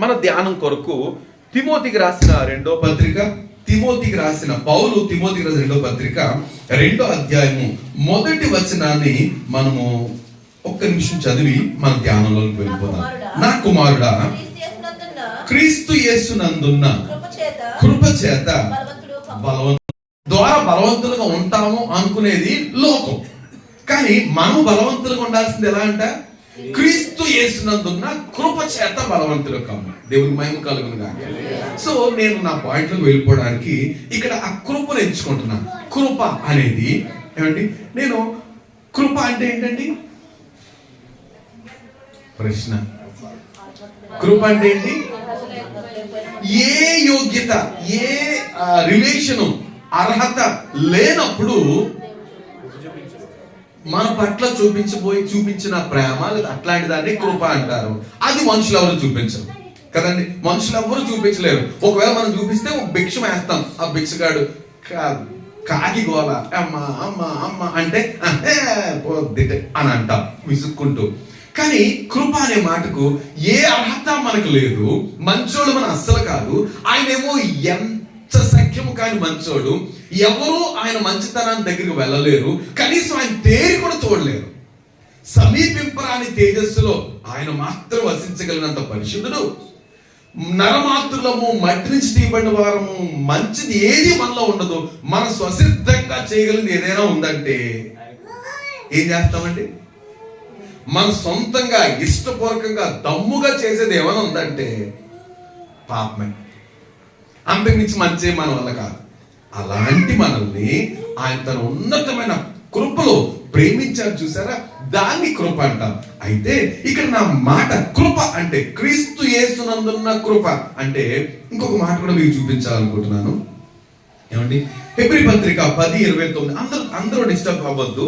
మన ధ్యానం కొరకు తిమోతికి రాసిన రెండో పత్రిక, పౌలు తిమోతికి రాసిన రెండో పత్రిక 2వ అధ్యాయము 1వ వచనాన్ని మనము ఒక్క నిమిషం చదివి మన ధ్యానంలోకి వెళ్ళిపోదాం. నా కుమారుడా, క్రీస్తు యేసునందున్న కృప చేత ద్వారా బలవంతులుగా ఉంటాము అనుకునేది లోకం. కానీ మనం బలవంతులుగా ఉండాల్సింది ఎలా అంట? క్రీస్తు యేసునందున్న కృప చేత బలవంతులు కాము. దేవుని మహిమ కలుగును గాక. సో నేను నా పాయింట్లకు వెళ్ళిపోవడానికి ఇక్కడ ఆ కృపను ఎంచుకుంటున్నా. కృప అనేది ఏమండి? నేను కృప అంటే ఏంటండి? ప్రశ్న. కృప అంటే ఏంటి? ఏ యోగ్యత, ఏ రిలేషను, అర్హత లేనప్పుడు మన పట్ల చూపించిన ప్రేమ లేదా అట్లాంటి దాన్ని కృప అంటారు. అది మనుషులు ఎవరు చూపించరు కదండి. మనుషులు ఎవరు చూపించలేరు. ఒకవేళ మనం చూపిస్తే ఒక భిక్షం వేస్తాం. ఆ భిక్షగాడు కాకి గోల అమ్మ అమ్మ అమ్మ అంటే అని అంటాం విసుక్కుంటూ. కానీ కృప అనే మాటకు ఏ అర్హత మనకు లేదు. మంచోడు మన అస్సలు కాదు. ఆయనేమో ఎంత సఖ్యము కాని మంచోడు. ఎవరు ఆయన మంచితనాన్ని దగ్గరికి వెళ్ళలేరు. కనీసం ఆయన తేరి కూడా చూడలేరు. సమీపింపరాని తేజస్సులో ఆయన మాత్రం వసించగలిగినంత పరిశుద్ధుడు. నరమాత్రులము, మట్టి నుంచి తీయబడిన వారము, మంచిది ఏది మనలో ఉండదు. మన స్వసిద్ధంగా చేయగలిగింది ఏదైనా ఉందంటే ఏం చేస్తామండి? మన సొంతంగా ఇష్టపూర్వకంగా దమ్ముగా చేసేది ఏమైనా ఉందంటే పాపమే. అంతకుమించి మంచి మన వల్ల కాదు. అలాంటి మనల్ని ఆయన తన ఉన్నతమైన కృపలో ప్రేమించారు. చూసారా? దాన్ని కృప అంటాం. అయితే ఇక్కడ నా మాట కృప అంటే క్రీస్తు యేసునందున్న కృప అంటే ఇంకొక మాట కూడా మీకు చూపించాలనుకుంటున్నాను. ఏమండి? హెబ్రీ పత్రిక 10:29. అందరూ డిస్టర్బ్ అవ్వద్దు.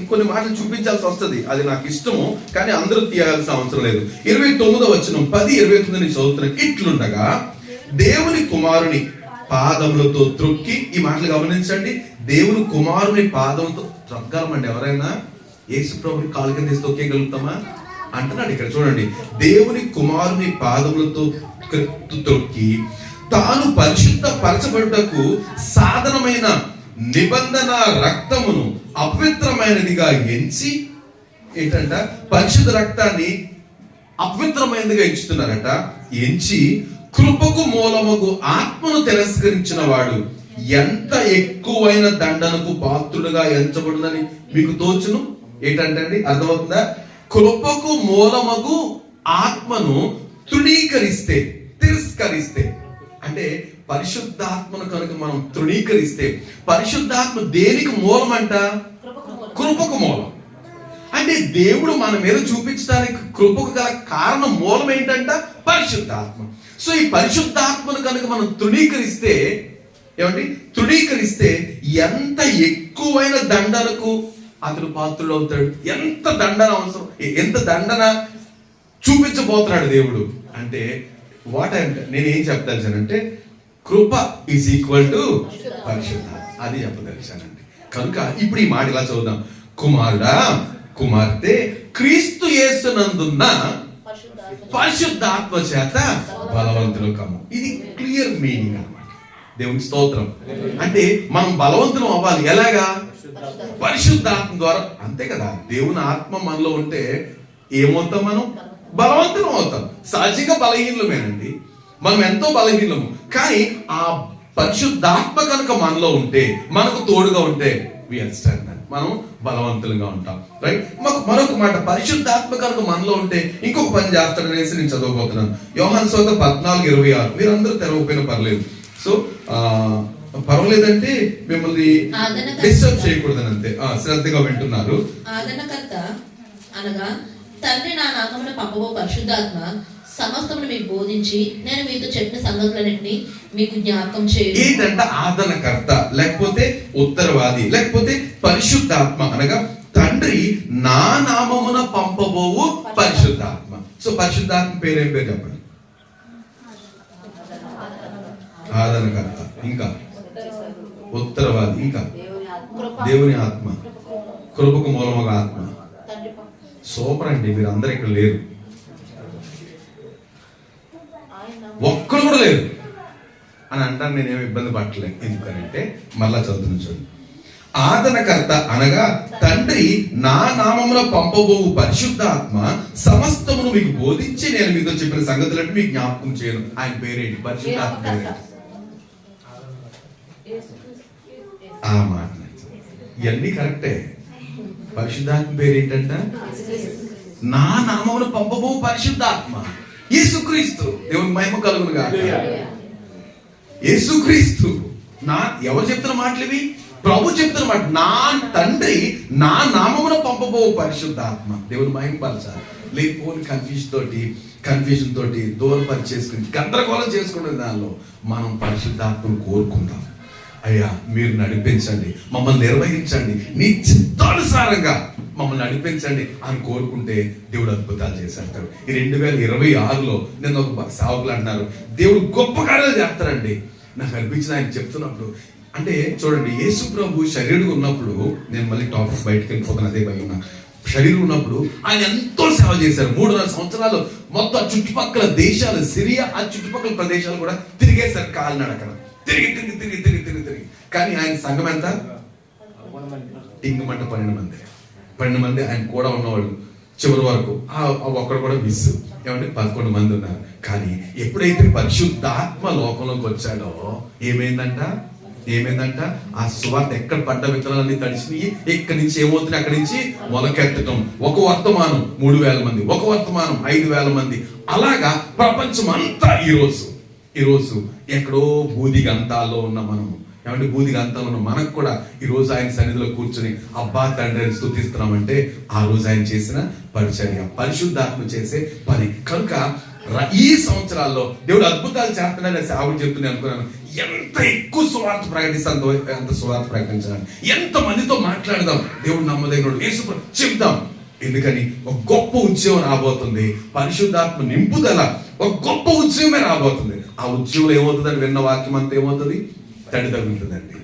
కొన్ని మాటలు చూపించాల్సి వస్తుంది. అది నాకు ఇష్టము, కానీ అందరూ తీయాల్సిన అవసరం లేదు. 29వ వచనం 10:29 చదువుతున్న ఇట్లుండగా దేవుని కుమారుని పాదములతో త్రొక్కి, ఈ మాటలు గమనించండి. దేవుని కుమారుని పాదములతో త్రొక్కగలమండి ఎవరైనా? యేసు ప్రభుని కాలు కింద తొక్కేయగలుగుతామా అంటున్నాడు ఇక్కడ. చూడండి, దేవుని కుమారుని పాదములతో త్రొక్కి తాను పరిశుద్ధ పరచబడుటకు సాధనమైన నిబంధన రక్తమును అపవిత్రమైనదిగా ఎంచి, ఏంటంట? పరిశుద్ధ రక్తాన్ని అపవిత్రమైనదిగా ఎంచుతున్నారట. ఎంచి కృపకు మూలముగు ఆత్మను తిరస్కరించిన వాడు ఎంత ఎక్కువైన దండనకు పాత్రుడుగా ఎంచబడునని మీకు తోచును. ఏంటంటే అర్థమవుతుందా? కృపకు మూలమగు ఆత్మను తృణీకరిస్తే, తిరస్కరిస్తే, అంటే పరిశుద్ధాత్మను కనుక మనం తృణీకరిస్తే, పరిశుద్ధాత్మ దేనికి మూలం అంట? కృపకు మూలం. అంటే దేవుడు మన మీద చూపించడానికి కృపకు గల కారణం మూలం ఏంటంట? పరిశుద్ధాత్మ. సో ఈ పరిశుద్ధాత్మను కనుక మనం తృణీకరిస్తే, ఏమండి? తృణీకరిస్తే ఎంత ఎక్కువైన దండనకు అతడు పాత్రుడు అవుతాడు. ఎంత దండన అవసరం, ఎంత దండన చూపించబోతున్నాడు దేవుడు అంటే వాట్ అంటే నేనేం చెప్పదలిచానంటే కృప ఈజ్ ఈక్వల్ టు పరిశుద్ధాత్మ. అది చెప్పదలిచానండి. కనుక ఇప్పుడు ఈ మాట ఇలా చదువుదాం. కుమారుడా, కుమార్తె, క్రీస్తు యేసునందున్న పరిశుద్ధాత్మ చేత బలవంతులు కమ్ము. ఇది క్లియర్ మీనింగ్ అన్నమాట. దేవునికి స్తోత్రం. అంటే మనం బలవంతులం అవ్వాలి. ఎలాగా? పరిశుద్ధాత్మ ద్వారా. అంతే కదా. దేవుని ఆత్మ మనలో ఉంటే ఏమవుతాం? మనం బలవంతులం అవుతాం. సహజంగా బలహీనమేనండి. మనం ఎంతో బలహీనము. కానీ ఆ పరిశుద్ధాత్మ కనుక మనలో ఉంటే, మనకు తోడుగా ఉంటే మనం బలవంతులుగా ఉంటాం. రైట్? మరొక మాట, పరిశుద్ధాత్మ కనుక మనలో ఉంటే ఇంకొక పని చేస్తాడనేసి నేను చదవబోతున్నాను. యోహాను సువార్త 14:26. మీరందరూ తెరవకపోయినా పర్లేదు. సో పర్వాలేదంటే మిమ్మల్ని డిస్టర్బ్ చేయకూడదని అంతే. శ్రద్ధగా వింటున్నారు. ఆదరణకర్త అనగా తండ్రి నా నామమున పంపబో పరిశుద్ధాత్మ సమస్తమును మీకు బోధించి నేను మీతో చెప్పిన సంగతులన్నింటినీ మీకు జ్ఞాపకం చేయండి. ఏంటంటే ఆదరణకర్త, లేకపోతే ఉత్తరవాది, లేకపోతే పరిశుద్ధాత్మ అనగా తండ్రి నా నామమున పంపబోవు పరిశుద్ధాత్మ. సో పరిశుద్ధాత్మ పేరేం పేరు చెప్పండి? ఆదరణకర్త, ఇంకా ఉత్తరవాది, ఇంకా దేవుని ఆత్మ, కృపకు మూలముగా ఆత్మ, సూపర్ అండి, మీరు అందరు ఇక్కడ లేరు, ఒక్కరు కూడా లేరు అని అంటాను. నేనేమి ఇబ్బంది పట్టలేదు. ఎందుకనంటే మళ్ళా చదువుతున్న చూడండి. ఆదరణకర్త అనగా తండ్రి నా నామములో పంపబోవు పరిశుద్ధాత్మ సమస్తమును మీకు బోధించి నేను మీతో చెప్పిన సంగతులంటే మీకు జ్ఞాపకం చేయను. ఆయన పేరేంటి? పరిశుద్ధాత్మ పేరేంటి? ఆ మాట ఇవన్నీ కరెక్టే. పరిశుద్ధాత్మ పేరేంటంట? నా నామమును పంపబోవు పరిశుద్ధాత్మ యేసుక్రీస్తు. దేవుని మహిమ కలుగును గాక. యేసుక్రీస్తు. నా ఎవరు చెప్తున్న మాటలు ఇవి? ప్రభు చెప్తున్న మాట. నా తండ్రి నా నామమున పంపబో పరిశుద్ధాత్మ. దేవుని మహింపరచాలి. లేకపోతే కన్ఫ్యూజన్ తోటి దూరపరిచేసుకుని గందరగోళం చేసుకునే దానిలో మనం పరిశుద్ధాత్మను కోరుకుందాం. అయ్యా మీరు నడిపించండి, మమ్మల్ని నిర్వహించండి, నీ చిత్తానుసారంగా మమ్మల్ని నడిపించండి అని కోరుకుంటే దేవుడు అద్భుతాలు చేసేస్తాడు. ఈ 2026లో నేను ఒక సావుకులు అంటున్నారు, దేవుడు గొప్ప కార్యాలు చేస్తారండి. నాకు అనిపించిన ఆయన చెప్తున్నప్పుడు అంటే చూడండి, యేసు ప్రభు శరీరం ఉన్నప్పుడు, నేను మళ్ళీ టాపిక్ బయటకు వెళ్ళిపోతాను, అదే భయం. శరీరం ఉన్నప్పుడు ఆయన ఎంతో సేవ చేశారు. 3.5 సంవత్సరాలు మొత్తం చుట్టుపక్కల దేశాలు, సిరియా ఆ చుట్టుపక్కల ప్రదేశాలు కూడా తిరిగేశారు కాలినడకన. తిరిగి తిరిగి తిరిగి తిరిగి తిరిగి తిరిగి కానీ ఆయన సంఘం ఎంత? ఇంకమంటే 12 మంది ఆయన కూడా ఉన్నవాళ్ళు చివరి వరకు. ఒక్కడు కూడా మిస్. ఏమంటే 11 మంది ఉన్నారు. కానీ ఎప్పుడైతే పరిశుద్ధాత్మ లోకంలోకి వచ్చాడో ఏమైందంట? ఆ సువార్త ఎక్కడ పడ్డ విత్తనాలన్నీ తడిచినాయి. ఇక్కడి నుంచి ఏమవుతుంది? అక్కడి నుంచి మొలకెత్తటం. ఒక వర్తమానం 3000 మంది, ఒక వర్తమానం 5000 మంది. అలాగా ప్రపంచం అంతా ఈరోజు ఎక్కడో బూదిగంతాల్లో ఉన్న మనము, ఏమంటే బూదిగంతాల్లో ఉన్న మనకు కూడా ఈ రోజు ఆయన సన్నిధిలో కూర్చుని అబ్బా తండ్రి అని స్తుతిస్తున్నామంటే ఆ రోజు ఆయన చేసిన పరిచర్య, పరిశుద్ధాత్మ చేసే పని. కనుక ఈ సంవత్సరాల్లో దేవుడు అద్భుతాలు చేస్తున్నాడని సేవలు చెప్తున్నాను అనుకున్నాను. ఎంత ఎక్కువ సువార్త ప్రకటిస్తాం అంత సువార్త ప్రకటించాలి. ఎంత మందితో మాట్లాడదాం, దేవుడు నమ్మదగినోడు, యేసు చెప్తాం. ఎందుకని ఒక గొప్ప ఉద్యమం రాబోతుంది. పరిశుద్ధాత్మ నింపుదల ఒక గొప్ప ఉద్యమమే రాబోతుంది. ఆ ఉద్యమంలో ఏమవుతుందని విన్న వాక్యం అంతా ఏమవుతుంది? తడి తగులుతుందండి.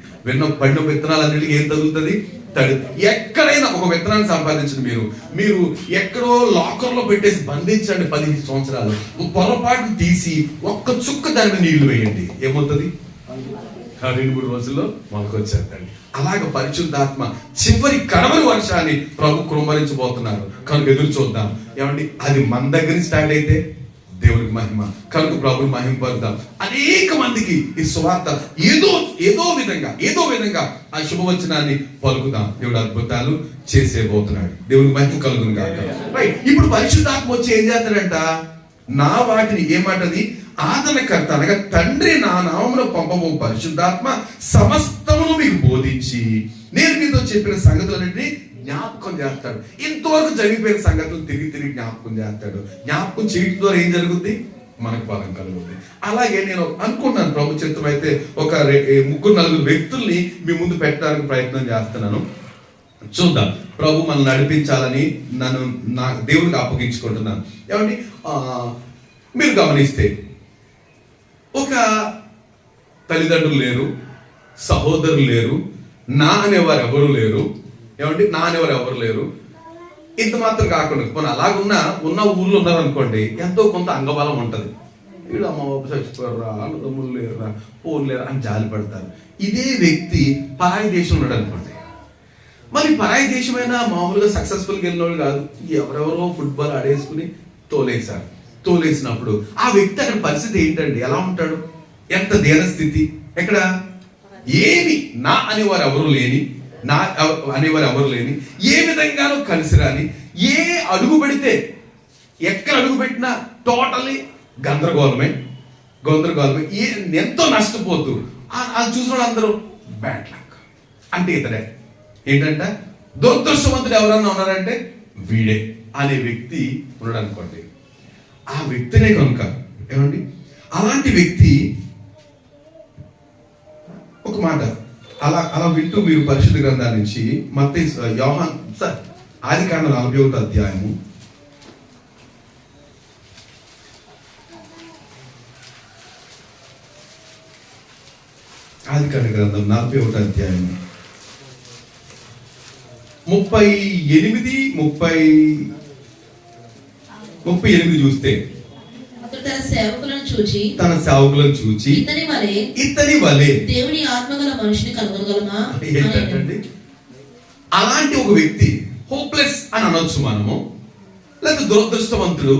పడిన విత్తనాలన్నిటికీ ఏం తగులుతుంది? తడి. ఎక్కడైనా ఒక విత్తనాన్ని సంపాదించండి. మీరు ఎక్కడో లాకర్లో పెట్టేసి బంధించండి 15 సంవత్సరాలు. పొరపాటు తీసి ఒక్క చుక్క దాని మీద నీళ్లు వేయండి, ఏమవుతుంది? 2-3 రోజుల్లో మొలకొచ్చేద్దండి. అలాగ పరిశుద్ధాత్మ చివరి కడవరి వర్షాన్ని ప్రభు కుమ్మరించబోతున్నారు. కనుక ఎదురు చూద్దాం. ఏమండి, అది మన దగ్గర స్టార్ట్ అయితే దేవునికి మహిమ. కనుక ప్రభుని మహిమపరుద్దాం. అనేక మందికి ఈ సువార్త ఏదో విధంగా ఆ శుభవచనాన్ని పలుకుదాం. దేవుడు అద్భుతాలు చేసేబోతున్నాడు. దేవునికి మహిమ కలుగును గాక. ఇప్పుడు పరిశుద్ధాత్మ వచ్చి ఏం చేస్తాడంట? నా వాటిని ఏమాటది? ఆదరణకర్త అనగా తండ్రి నా నామములో పంపబో పరిశుద్ధాత్మ సమస్తమును మీకు బోధించి నేను మీతో చెప్పిన సంగతులన్నింటినీ జ్ఞాపకం చేస్తాడు. ఇంతవరకు జరిగిపోయిన సంగతులు తిరిగి జ్ఞాపకం చేస్తాడు. జ్ఞాపకం చేయడం ద్వారా ఏం జరుగుద్ది? మనకు బలం కలుగుతుంది. అలాగే నేను అనుకుంటున్నాను, ప్రభు చిత్తం అయితే ఒక 3-4 వ్యక్తుల్ని మీ ముందు పెట్టడానికి ప్రయత్నం చేస్తున్నాను. చూద్దాం. ప్రభు మనల్ని నడిపించాలని నా దేవుడికి అప్పగించుకుంటున్నాను. ఏమండి, మీరు గమనిస్తే ఒక తల్లిదండ్రులు లేరు, సహోదరులు లేరు, నా అనేవారు ఎవరు లేరు. ఏమండి, నా అనేవారు ఎవరు లేరు. ఇంత మాత్రం కాకుండా మనం అలాగున్నా ఉన్న ఊర్లో ఉన్నారనుకోండి, ఎంతో కొంత అంగబలం ఉంటుంది. వీడు అమ్మ చచ్చిపోయారా, అన్నదమ్ములు లేరురా, పోరు లేరా అని జాలి పడతారు. ఇదే వ్యక్తి పరాయి దేశం ఉన్నాడు అనుకోండి, మరి పరాయి దేశమైనా మామూలుగా సక్సెస్ఫుల్గా వెళ్ళినోడు కాదు. ఎవరెవరో ఫుట్బాల్ ఆడేసుకుని తోలేసినప్పుడు ఆ వ్యక్తి అక్కడ పరిస్థితి ఏంటండి? ఎలా ఉంటాడు? ఎంత దీనస్థితి. ఎక్కడ ఏమి నా అనేవారు ఎవరు లేని, ఏ విధంగానూ కలిసి రాని, ఏ అడుగు పెడితే ఎక్కడ అడుగు పెట్టినా టోటల్లీ గందరగోళమే. ఎంతో నష్టపోతూ అది చూసిన అందరూ బ్యాడ్ లక్ అంటే ఇతడే. ఏంటంట? దురదృష్టవంతుడు ఎవరన్నా ఉన్నారంటే వీడే అనే వ్యక్తి ఉన్నాడు అనుకోండి. ఆ వ్యక్తినే కనుక ఏమండి, అలాంటి వ్యక్తి ఒక మాట అలా వింటూ మీరు పరిశుద్ధ గ్రంథాల నుంచి మత్తయి యోహాన్ ఆదికాండం 41వ అధ్యాయము ఆదికాండ గ్రంథం 41వ అధ్యాయము 38, 38 చూస్తే అతడు తన సేవకులను చూచి ఇతని వలె దేవుని ఆత్మగల మనిషిని కనుగొనగలమా ఏంటంటే అలాంటి ఒక వ్యక్తి హోప్లెస్ అని అనొచ్చు మనము, లేదా దురదృష్టవంతుడు,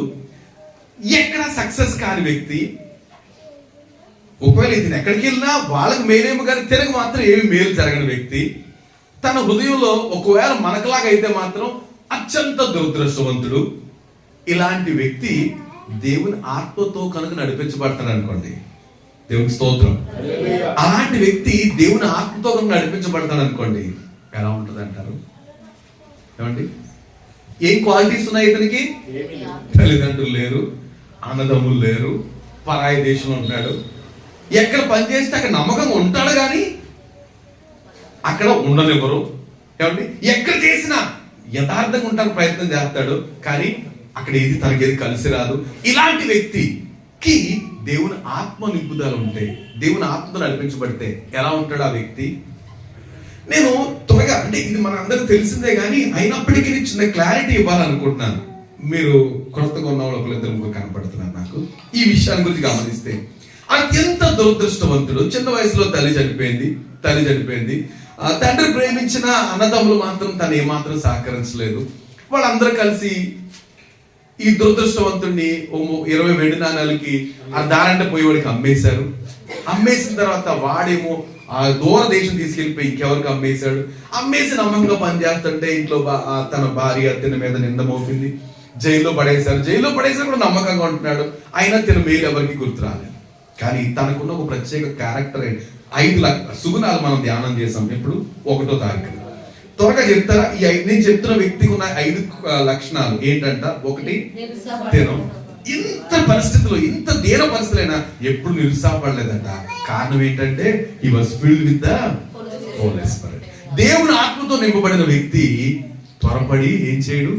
ఎక్కడ సక్సెస్ కాని వ్యక్తి. ఒకవేళ ఇతను ఎక్కడికి వెళ్ళినా వాళ్ళకి మేలేమో కానీ తినకు మాత్రం ఏమి మేలు జరగని వ్యక్తి. తన హృదయంలో ఒకవేళ మనకులాగా అయితే మాత్రం అత్యంత దురదృష్టవంతుడు. ఇలాంటి వ్యక్తి దేవుని ఆత్మతో కనుక నడిపించబడతాడు అనుకోండి, దేవుని స్తోత్రం. అలాంటి వ్యక్తి దేవుని ఆత్మతో కనుక నడిపించబడతాడు అనుకోండి, ఎలా ఉంటుంది అంటారు? ఏమండి, ఏం క్వాలిటీస్ ఉన్నాయి ఇతనికి? తల్లిదండ్రులు లేరు, అన్నదమ్ములు లేరు, పరాయి దేశంలో ఉంటాడు. ఎక్కడ పని చేస్తే అక్కడ నమ్మకంగా ఉంటాడు కానీ అక్కడ ఉండనివ్వరు. ఏమండి, ఎక్కడ చేసినా యథార్థంగా ఉండడానికి ప్రయత్నం చేస్తాడు కానీ అక్కడ ఏది తనకేది కలిసి రాదు. ఇలాంటి వ్యక్తికి దేవుని ఆత్మ నింపుదల ఉంటే, దేవుని ఆత్మతో నడిపించబడితే ఎలా ఉంటాడు ఆ వ్యక్తి? నేను త్వరగా, అంటే ఇది మన అందరికి తెలిసిందే కానీ అయినప్పటికీ చిన్న క్లారిటీ ఇవ్వాలనుకుంటున్నాను. మీరు కొత్తగా ఉన్న వాళ్ళు ఒకరిద్దరు ముగ్గురు కనపడుతున్నారు నాకు. ఈ విషయాన్ని గురించి గమనిస్తే అత్యంత దురదృష్టవంతుడు. చిన్న వయసులో తల్లి చనిపోయింది. తండ్రి ప్రేమించిన అన్నదమ్ములు మాత్రం తను ఏమాత్రం సహకరించలేదు. వాళ్ళందరూ కలిసి ఈ దురదృష్టవంతుడిని 20 వెండి నాణాలకి ఆ దారంట పోయేవాడికి అమ్మేశారు. అమ్మేసిన తర్వాత వాడేమో ఆ దూర దేశం తీసుకెళ్లిపోయి ఇంకెవరికి అమ్మేశాడు. అమ్మేసి నమ్మకంగా పనిచేస్తుంటే ఇంట్లో తన భార్య తిన మీద నింద మోపింది. జైల్లో పడేశారు కూడా నమ్మకంగా ఉంటున్నాడు. అయినా తిన మేలు ఎవరికి గుర్తు రాలేదు. కానీ తనకున్న ఒక ప్రత్యేక క్యారెక్టర్ 5 సుగుణాలు మనం ధ్యానం చేసాం. ఎప్పుడు 1వ తారీఖు. త్వరగా చెప్తారా? ఈ 5 నేను చెప్తున్న వ్యక్తికి ఉన్న 5 లక్షణాలు ఏంటంట? 1, తినం. ఇంత పరిస్థితుల్లో, ఇంత దీన పరిస్థితులైనా ఎప్పుడు నిరుత్సాహపడలేదంట. కారణం ఏంటంటే he was filled with the Holy Spirit. దేవుని ఆత్మతో నింపబడిన వ్యక్తి త్వరపడి ఏం చేయడు?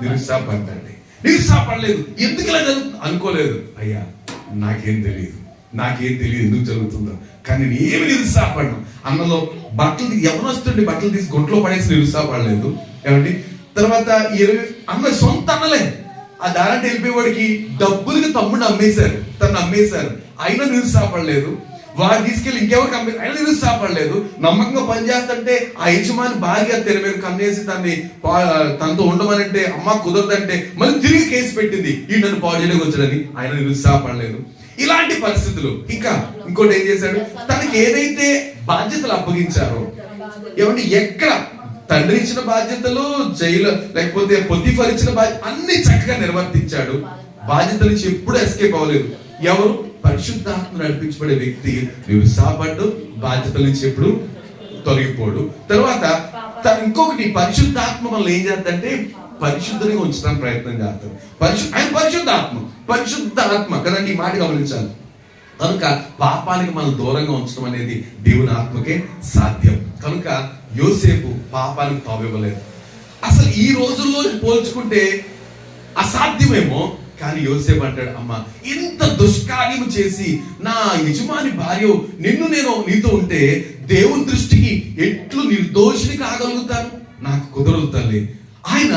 నిరుత్సాహపడతాడు. నిరుత్సాహపడలేదు. ఎందుకు ఇలా జరుగుతుంది అనుకోలేదు. అయ్యా నాకేం తెలియదు ఎందుకు జరుగుతుందో, కానీ నేనేమి నిరుత్సాహపడను. అన్నలో బట్టలు ఎవరు వస్తుండే బట్టలు తీసి గొంట్లో పడేసి నిరుత్సాహపడలేదు. ఏమండి, తర్వాత అన్న సొంత అన్నలే ఆ దారంటే వెళ్ళిపోయేవాడికి డబ్బులకి తమ్ముడిని అమ్మేశారు. అయినా నిరుత్సాహపడలేదు. వాడు తీసుకెళ్ళి ఇంకెవరికి అమ్మే అయినా నిరుత్సాహపడలేదు. నమ్మకంగా పనిచేస్తుంటే ఆ యజమాని భార్య తెర మీద కన్నేసి తనతో ఉండమనంటే అమ్మ కుదరదంటే మళ్ళీ తిరిగి కేసు పెట్టింది, ఈ నన్ను పాడు చేయడానికి వచ్చాడని. ఆయన నిరుత్సాహపడలేదు. ఇలాంటి పరిస్థితులు. ఇంకా ఇంకోటి ఏం చేశాడు? తనకి ఏదైతే బాధ్యతలు అప్పగించారో, ఏమంటే ఎక్కడ తండ్రి ఇచ్చిన బాధ్యతలు, జైలు లేకపోతే పొతిఫర్ ఇచ్చిన బాధ్యత అన్ని చక్కగా నిర్వర్తించాడు. బాధ్యతల నుంచి ఎప్పుడు ఎస్కేప్ అవ్వలేదు. ఎవరు? పరిశుద్ధాత్మ నడిపించబడే వ్యక్తి నిరుత్సాహపడ్డు, బాధ్యతల నుంచి ఎప్పుడు తొలగిపోడు. తర్వాత తను ఇంకొకటి, పరిశుద్ధాత్మ మనల్ని ఏం చేద్దంటే పరిశుద్ధంగా ఉంచడానికి ప్రయత్నం చేస్తాడు. ఆయన పరిశుద్ధ ఆత్మ కదండి. ఈ మాట గమనించాలి. కనుక పాపానికి మనం దూరంగా ఉంచడం అనేది దేవుని ఆత్మకే సాధ్యం. కనుక యోసేపు పాపానికి తావివ్వలేదు. అసలు ఈ రోజుల్లో పోల్చుకుంటే అసాధ్యమేమో, కానీ యోసేపు అంటాడు, అమ్మ ఇంత దుష్కార్యం చేసి నా యజమాని భార్య నేను నీతో ఉంటే దేవుని దృష్టికి ఎట్లు నిర్దోషిని కాగలుగుతాను? నాకు కుదరదు తల్లి. ఆయన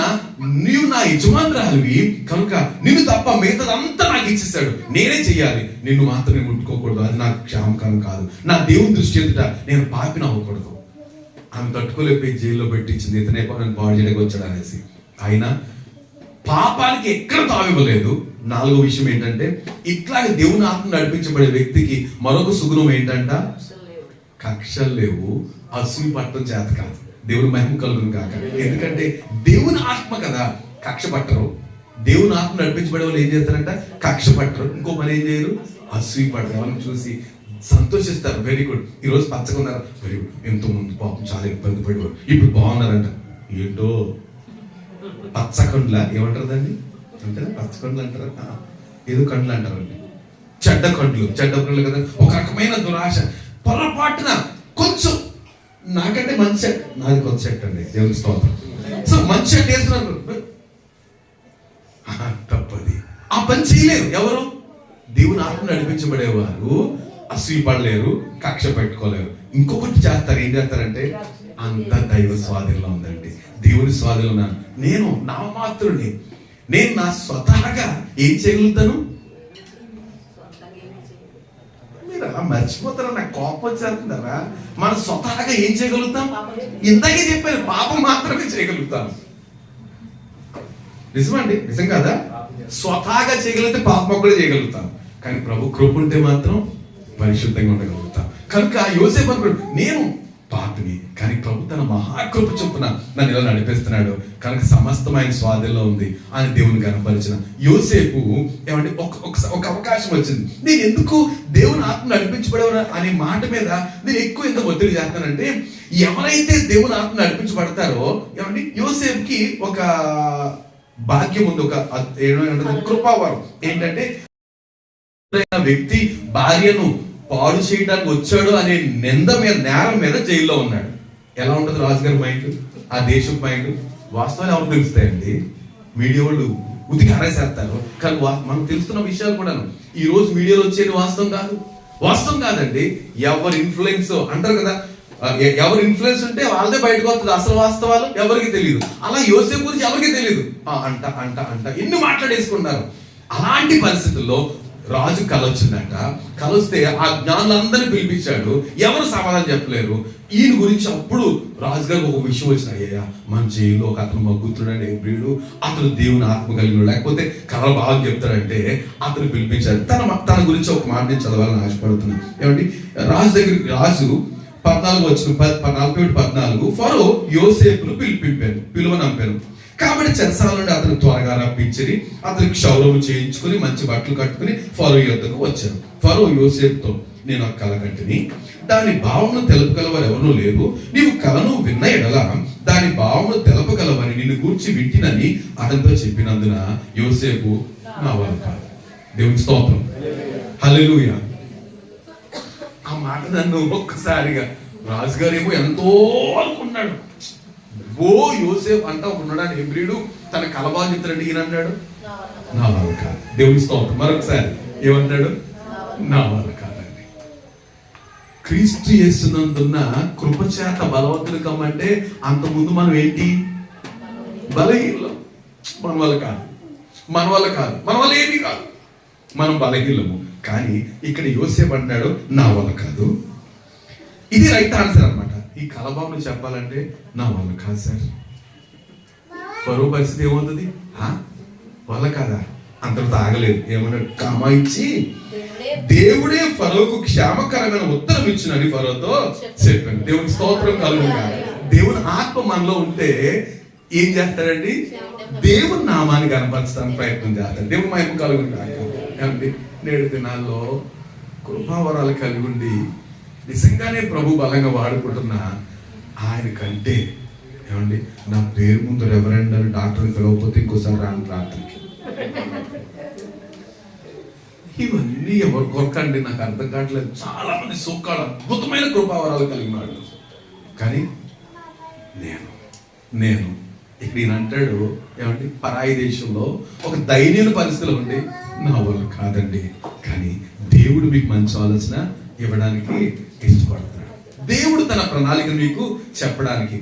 నీవు నా యజమానురాలివి కనుక నిన్ను తప్ప మిగతాదంతా నాకు ఇచ్చేసాడు. నేనే చెయ్యాలి, నిన్ను మాత్రమే ముట్టుకోకూడదు. అది నాకు క్షేమకరం కాదు. నా దేవుని దృష్టి ఎదుట నేను పాపిని అవ్వకూడదు. ఆమె తట్టుకోలేకపోయి జైల్లో పెట్టించింది, ఇతనే నన్ను పాడు చేయడానికి వచ్చాడు అనేసి. ఆయన పాపానికి ఎక్కడ తావివ్వలేదు. 4వ విషయం ఏంటంటే, ఇట్లాగే దేవుని ఆత్మ నడిపించబడే వ్యక్తికి మరొక సుగుణం ఏంటంట? కక్షలు లేవు, అసూయ పట్టడం చేత కాదు. దేవుని మహిమ కలుగును కాక. ఎందుకంటే దేవుని ఆత్మ కదా, కక్ష పట్టరు. దేవుని ఆత్మ నడిపించబడే వాళ్ళు ఏం చేస్తారంట? కక్ష పట్టరు. ఇంకో పని ఏం చేయరు? అసూయ పట్టరు. వాళ్ళని చూసి సంతోషిస్తారు. వెరీ గుడ్, ఈరోజు పచ్చగా ఉన్నారు, వెరీ గుడ్. ఎంతో ముందు పాపం చాలా ఇబ్బంది పడేవారు, ఇప్పుడు బాగున్నారంట. ఏంటో పచ్చకండ్ల ఏమంటారు దాన్ని? అంటారా పచ్చకండ్లు అంటారా? ఏదో కండ్లు అంటారండి. చెడ్డ కండ్లు కదా. ఒక రకమైన దురాశ. పొరపాటున కొంచెం నాకంటే మంచి సెట్, నాది కొత్త సెట్ అండి, దేవుని స్తోత్రం. సో మంచి సెట్ వేస్తున్నారు, తప్పది. ఆ పని చేయలేరు. ఎవరు? దేవుని ఆత్మ నడిపించబడేవారు అసూయ పడలేరు, కక్ష పెట్టుకోలేరు. ఇంకొకటి చేస్తారు. ఏం చేస్తారంటే, అంత దైవ స్వాధీనంలో ఉందండి, దేవుని స్వాధీనంలో ఉన్నాను, నేను నామాత్రుడిని, నేను నా స్వతహాగా ఏం చేయగలుగుతాను? మీరు అలా మర్చిపోతారా? నాకు కోపం వచ్చేస్తుంటారా? మన స్వతహాగా ఏం చేయగలుగుతాం? ఇందాకే చెప్పాను, పాపం మాత్రమే చేయగలుగుతాం. నిజమండి, నిజం కదా? స్వతహాగా చేయగలిగితే పాపం ఒక్కడే చేయగలుగుతాం, కానీ ప్రభు కృప ఉంటే మాత్రం పరిశుద్ధంగా ఉండగలుగుతాం. కనుక యోసేపు అనుకున్నాడు, నేను పాపిని, కానీ ప్రభు తన మహాకృప చొప్పున నన్ను ఇలా నడిపిస్తున్నాడు, కనుక సమస్తమైన స్వాధీనంలో ఉంది అని దేవుని కనపరిచిన యోసేపు ఏమంటే ఒక అవకాశం వచ్చింది. నేను ఎందుకు దేవుని ఆత్మ నడిపించబడేవారు అనే మాట మీద నేను ఎక్కువ ఎంత ఒత్తిడి చేస్తానంటే, ఎవరైతే దేవుని ఆత్మ నడిపించబడతారో ఏమంటే యోసేపుకి ఒక భాగ్యం ఉంది, ఒక కృపావరం ఏంటంటే, వ్యక్తి భార్యను పాడు చేయడానికి వచ్చాడు అనే నింద మీద, నేరం మీద జైల్లో ఉన్నాడు. ఎలా ఉంటుంది రాజుగారి మైండ్, ఆ దేశం మైండ్? వాస్తవాలు ఎవరు తెలుస్తాయండి? మీడియా వాళ్ళు ఉతికి అరేసేస్తారు. కానీ మనకు తెలుస్తున్న విషయాలు కూడాను ఈ రోజు మీడియాలో వచ్చేది వాస్తవం కాదు. వాస్తవం కాదండి. ఎవరి ఇన్ఫ్లుయెన్స్ అంటారు కదా, ఎవరి ఇన్ఫ్లుయెన్స్ ఉంటే వాళ్ళదే బయటకు వస్తుంది. అసలు వాస్తవాలు ఎవరికి తెలియదు. అలా యోసేపు గురించి ఎవరికి తెలియదు. అంట అంట అంట ఎన్ని మాట్లాడేసుకున్నారు. అలాంటి పరిస్థితుల్లో రాజు కల వచ్చిందంట. కలొస్తే ఆ జ్ఞానులందరినీ పిలిపించాడు. ఎవరు సమాధానం చెప్పలేరు. ఈయన గురించి అప్పుడు రాజుగారికి ఒక విషయం వచ్చిన, అయ్యా మన జైల్లో ఒక అతను మగ్గుతున్నాడు హెబ్రీయుడు, అతను దేవుని ఆత్మ కలిగిన, లేకపోతే కళ బాగా చెప్తాడంటే అతను పిలిపించాడు. తన గురించి ఒక మాట నేను చదవాలని ఆశపడుతున్నాను. ఏమండి, రాజు దగ్గరికి రాజు 14 వచ్చిన 14 ఫరో యోసేపును పిలువనంపాను. కాబట్టి చెరసాల నుండి అతను త్వరగా రప్పించి అతనికి క్షౌరము చేయించుకుని మంచి బట్టలు కట్టుకుని ఫరో యొద్దకు వచ్చాను. ఫరో యోసేపుతో, నేను ఆ కల కంటిని, దాని భావమును తెలుపగలవారు ఎవరూ లేరు. నీవు కలను విన్న ఎడల దాని భావమును తెలపగలవని నిన్ను గూర్చి వింటినని అతనితో చెప్పినందున యోసేపు, నా వల్ల కాదు. దేవుని స్తోత్రం, హల్లెలూయా. ఆ మాట నన్ను ఒక్కసారిగా, రాజుగారు ఏమో ఎంతో అనుకున్నాడు. ఓ యోసేపు అంటా ఉన్నాడు హెబ్రీయుడు, తన కలబాలు చెప్తాడు. ఈయన అన్నాడు, నా వల్ల కాదు. దేవుని స్తోత్రం. మరొకసారి ఏమన్నాడు? నా వల్ల కాదండి. క్రీస్తు యేసునందున్న కృపచేత బలవంతులు కమ్మంటే అంతకుముందు మనం ఏంటి? బలహీనం. మన వల్ల కాదు, మన వల్ల కాదు, మన వల్ల ఏమీ కాదు, మనం బలహీనము. కానీ ఇక్కడ యోసేపు అంటాడు, నా వల్ల కాదు. ఇది రైట్ ఆన్సర్ అన్నమాట. ఈ కలబాబును చెప్పాలంటే నా వల్ల కాదు సార్. ఫరో పరిస్థితి ఏమవుతుంది? వల్ల కాదా? అంతటితో ఆగలేదు. ఏమన్నాడు? కామా ఇచ్చి దేవుడే ఫరోకు క్షేమకరమైన ఉత్తరం ఇచ్చినని ఫరోతో చెప్పాను. దేవుని స్తోత్రం కలుగుగా. దేవుని ఆత్మ మనలో ఉంటే ఏం చేస్తాడండి? దేవుని నామాన్ని కనపరచడానికి ప్రయత్నం చేస్తాడు. దేవుని మహిమ కలుగుగా. ఏమండి, నేడు దినాల్లో కృపావరాలు కలిగి ఉండి నిజంగానే ప్రభు బలంగా వాడుకుంటున్న ఆయన కంటే, ఏమండి, నా పేరు ముందు రెవరెండ్ అని డాక్టర్ని పిలవకపోతే ఇంకోసారి రాను రాత్రికి. ఇవన్నీ ఎవరు కొరకండి నాకు అర్థం కావట్లేదు. చాలా మంది సోకాలు అద్భుతమైన కృపావరాలు కలిగిన వాళ్ళు, కానీ నేను ఇక్కడ ఈయన అంటాడు, ఏమండి, పరాయి దేశంలో ఒక దైన్యమైన పరిస్థితులు ఉండి, నా వల్ల కాదండి, కానీ దేవుడు మీకు మంచి ఆలోచన ఇవ్వడానికి ఇష్టపడతాడు. దేవుడు తన ప్రణాళిక మీకు చెప్పడానికి.